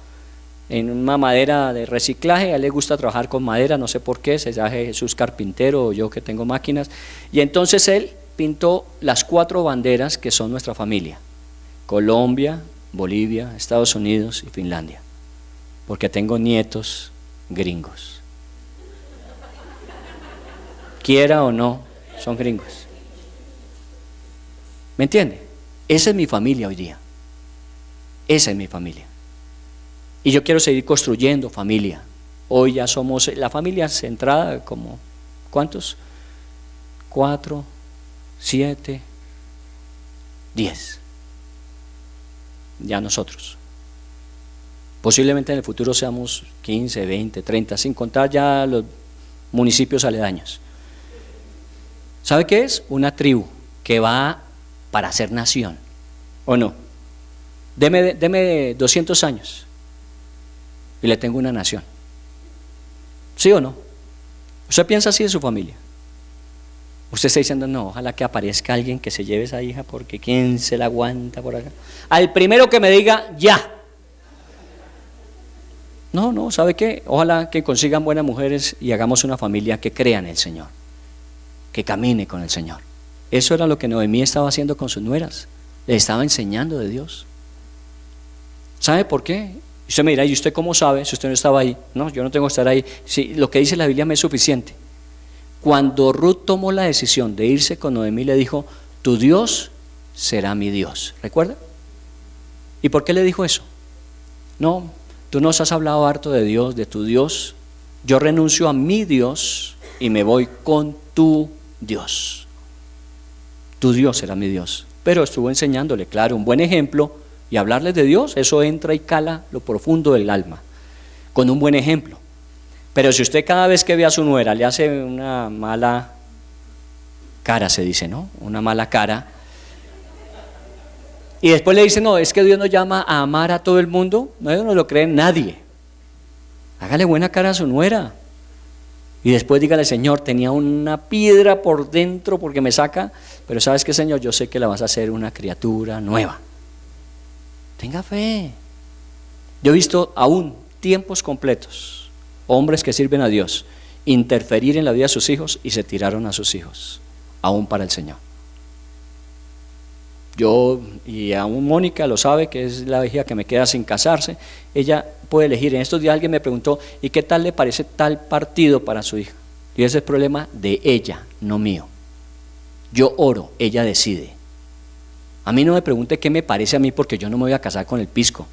En una madera de reciclaje, a él le gusta trabajar con madera, no sé por qué, se llama Jesús carpintero, o yo que tengo máquinas, y entonces él pintó las 4 banderas que son nuestra familia: Colombia, Bolivia, Estados Unidos y Finlandia, porque tengo nietos gringos. Quiera o no, son gringos. ¿Me entiende? Esa es mi familia hoy día. Esa es mi familia. Y yo quiero seguir construyendo familia. Hoy ya somos la familia centrada como, ¿cuántos? 4, 7, 10. Ya nosotros. Posiblemente en el futuro seamos 15, 20, 30, sin contar ya los municipios aledaños. ¿Sabe qué es? Una tribu que va para ser nación, ¿o no? Deme 200 años y le tengo una nación. ¿Sí o no? ¿Usted piensa así de su familia? Usted está diciendo, no, ojalá que aparezca alguien que se lleve esa hija, porque ¿quién se la aguanta por acá? Al primero que me diga, ya. No, ¿sabe qué? Ojalá que consigan buenas mujeres y hagamos una familia que crea en el Señor, que camine con el Señor. Eso era lo que Noemí estaba haciendo con sus nueras, le estaba enseñando de Dios. ¿Sabe por qué? Usted me dirá, ¿y usted cómo sabe si usted no estaba ahí? No, yo no tengo que estar ahí. Sí, lo que dice la Biblia me es suficiente. Cuando Ruth tomó la decisión de irse con Noemí, le dijo, tu Dios será mi Dios. ¿Recuerda? ¿Y por qué le dijo eso? No, tú nos has hablado harto de Dios, de tu Dios. Yo renuncio a mi Dios y me voy con tu Dios. Tu Dios será mi Dios. Pero estuvo enseñándole, claro, un buen ejemplo. Y hablarles de Dios, eso entra y cala lo profundo del alma, con un buen ejemplo. Pero si usted cada vez que ve a su nuera le hace una mala cara, se dice, ¿no? Una mala cara, y después le dice, no, es que Dios nos llama a amar a todo el mundo, no, eso no lo cree nadie. Hágale buena cara a su nuera. Y después dígale, Señor, tenía una piedra por dentro porque me saca, pero ¿sabes qué, Señor? Yo sé que la vas a hacer una criatura nueva. Tenga fe. Yo he visto aún tiempos completos, hombres que sirven a Dios, interferir en la vida de sus hijos y se tiraron a sus hijos, aún para el Señor. Yo, y aún Mónica lo sabe, que es la hija que me queda sin casarse, ella puede elegir. En estos días alguien me preguntó, ¿y qué tal le parece tal partido para su hija? Y ese es el problema de ella, no mío. Yo oro, ella decide. A mí no me pregunte qué me parece a mí, porque yo no me voy a casar con el pisco.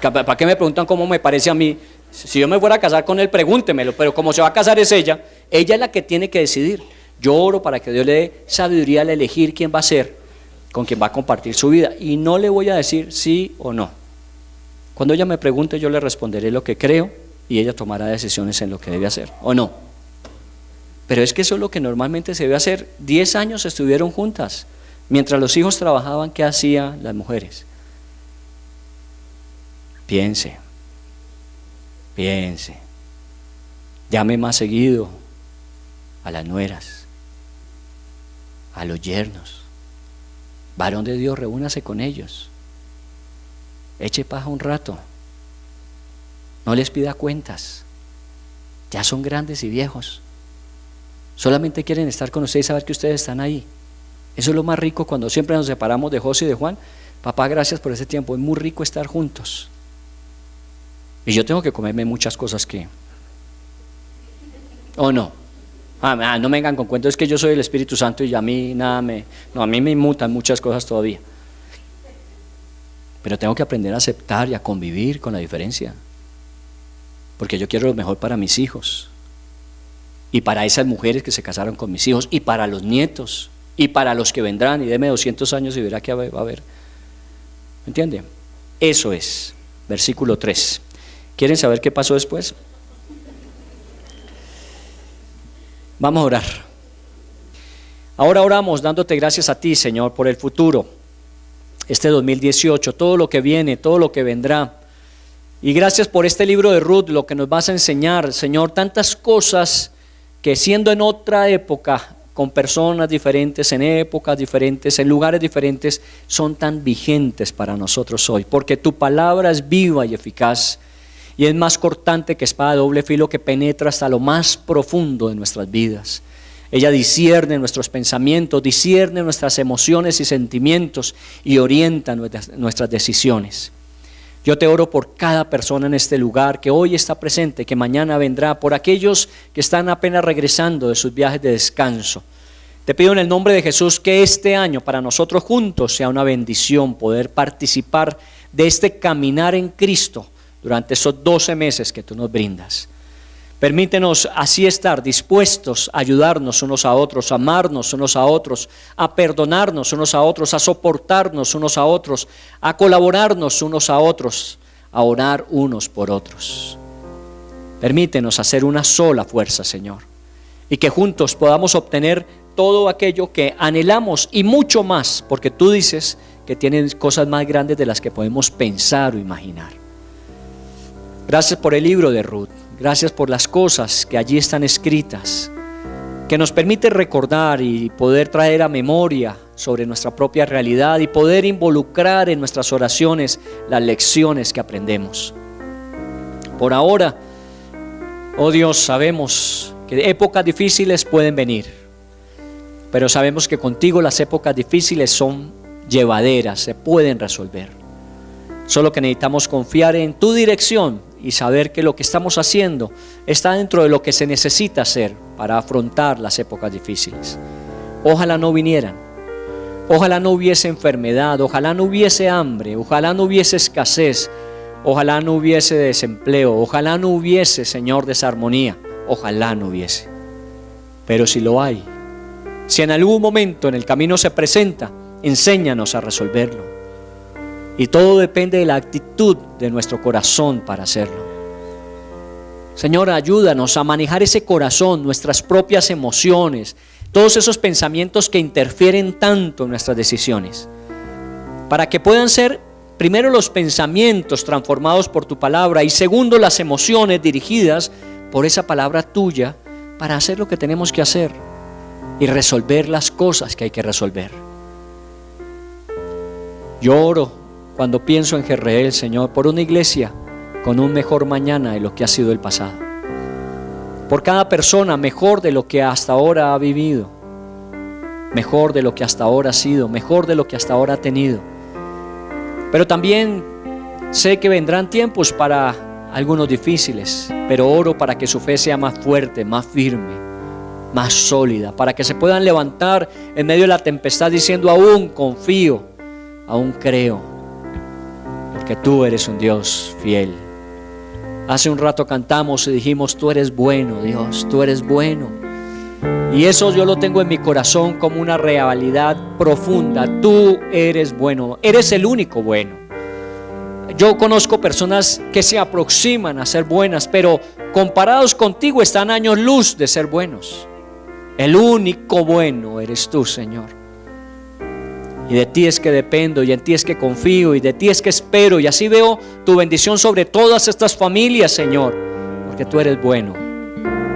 ¿Para qué me preguntan cómo me parece a mí? Si yo me fuera a casar con él, pregúntemelo, pero como se va a casar es ella es la que tiene que decidir. Yo oro para que Dios le dé sabiduría al elegir quién va a ser, con quien va a compartir su vida, y no le voy a decir sí o no. Cuando ella me pregunte, yo le responderé lo que creo y ella tomará decisiones en lo que debe hacer, o no. Pero es que eso es lo que normalmente se debe hacer. 10 años estuvieron juntas. Mientras los hijos trabajaban, ¿qué hacían las mujeres? Piense. Llame más seguido a las nueras, a los yernos. Varón de Dios, reúnase con ellos. Eche paja un rato. No les pida cuentas. Ya son grandes y viejos. Solamente quieren estar con ustedes y saber que ustedes están ahí. Eso es lo más rico cuando siempre nos separamos de José y de Juan. Papá, gracias por ese tiempo, es muy rico estar juntos. Y yo tengo que comerme muchas cosas que... ¿O no? No me vengan con cuentos, es que yo soy el Espíritu Santo y a mí nada me... No, a mí me inmutan muchas cosas todavía. Pero tengo que aprender a aceptar y a convivir con la diferencia. Porque yo quiero lo mejor para mis hijos. Y para esas mujeres que se casaron con mis hijos. Y para los nietos. Y para los que vendrán, y deme 200 años y verá que va a haber. ¿Me entiende? Eso es, versículo 3. ¿Quieren saber qué pasó después? Vamos a orar. Ahora oramos dándote gracias a ti, Señor, por el futuro, este 2018, todo lo que viene, todo lo que vendrá. Y gracias por este libro de Ruth, lo que nos vas a enseñar, Señor, tantas cosas que siendo en otra época, con personas diferentes, en épocas diferentes, en lugares diferentes, son tan vigentes para nosotros hoy, porque tu palabra es viva y eficaz, y es más cortante que espada de doble filo, que penetra hasta lo más profundo de nuestras vidas. Ella discierne nuestros pensamientos, discierne nuestras emociones y sentimientos, y orienta nuestras decisiones. Yo te oro por cada persona en este lugar que hoy está presente, que mañana vendrá, por aquellos que están apenas regresando de sus viajes de descanso. Te pido en el nombre de Jesús que este año para nosotros juntos sea una bendición poder participar de este caminar en Cristo durante esos 12 meses que tú nos brindas. Permítenos así estar dispuestos a ayudarnos unos a otros, a amarnos unos a otros, a perdonarnos unos a otros, a soportarnos unos a otros, a colaborarnos unos a otros, a orar unos por otros. Permítenos hacer una sola fuerza, Señor, y que juntos podamos obtener todo aquello que anhelamos y mucho más, porque tú dices que tienes cosas más grandes de las que podemos pensar o imaginar. Gracias por el libro de Ruth, gracias por las cosas que allí están escritas, que nos permite recordar y poder traer a memoria sobre nuestra propia realidad y poder involucrar en nuestras oraciones las lecciones que aprendemos. Por ahora, oh Dios, sabemos que épocas difíciles pueden venir, pero sabemos que contigo las épocas difíciles son llevaderas, se pueden resolver. Solo que necesitamos confiar en tu dirección y saber que lo que estamos haciendo está dentro de lo que se necesita hacer para afrontar las épocas difíciles. Ojalá no vinieran, ojalá no hubiese enfermedad, ojalá no hubiese hambre, ojalá no hubiese escasez, ojalá no hubiese desempleo, ojalá no hubiese, Señor, desarmonía, ojalá no hubiese. Pero si lo hay, si en algún momento en el camino se presenta, enséñanos a resolverlo. Y todo depende de la actitud de nuestro corazón para hacerlo. Señor, ayúdanos a manejar ese corazón, nuestras propias emociones, todos esos pensamientos que interfieren tanto en nuestras decisiones, para que puedan ser primero los pensamientos transformados por tu palabra y segundo las emociones dirigidas por esa palabra tuya para hacer lo que tenemos que hacer y resolver las cosas que hay que resolver. Yo oro cuando pienso en Jezreel, Señor, por una iglesia con un mejor mañana de lo que ha sido el pasado, por cada persona mejor de lo que hasta ahora ha vivido, mejor de lo que hasta ahora ha sido, mejor de lo que hasta ahora ha tenido. Pero también sé que vendrán tiempos para algunos difíciles, pero oro para que su fe sea más fuerte, más firme, más sólida, para que se puedan levantar en medio de la tempestad diciendo: aún confío, aún creo, porque tú eres un Dios fiel. Hace un rato cantamos y dijimos: tú eres bueno, Dios, tú eres bueno. Y eso yo lo tengo en mi corazón como una realidad profunda. Tú eres bueno, eres el único bueno. Yo conozco personas que se aproximan a ser buenas, pero comparados contigo están años luz de ser buenos. El único bueno eres tú, Señor. Y de ti es que dependo, y en ti es que confío, y de ti es que espero. Y así veo tu bendición sobre todas estas familias, Señor, porque tú eres bueno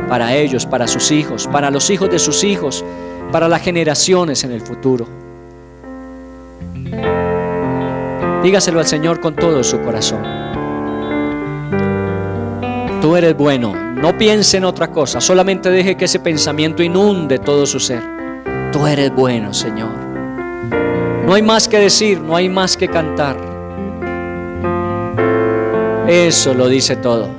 para ellos, para sus hijos, para los hijos de sus hijos, para las generaciones en el futuro. Dígaselo al Señor con todo su corazón. Tú eres bueno, no piense en otra cosa, solamente deje que ese pensamiento inunde todo su ser. Tú eres bueno, Señor. No hay más que decir, no hay más que cantar. Eso lo dice todo.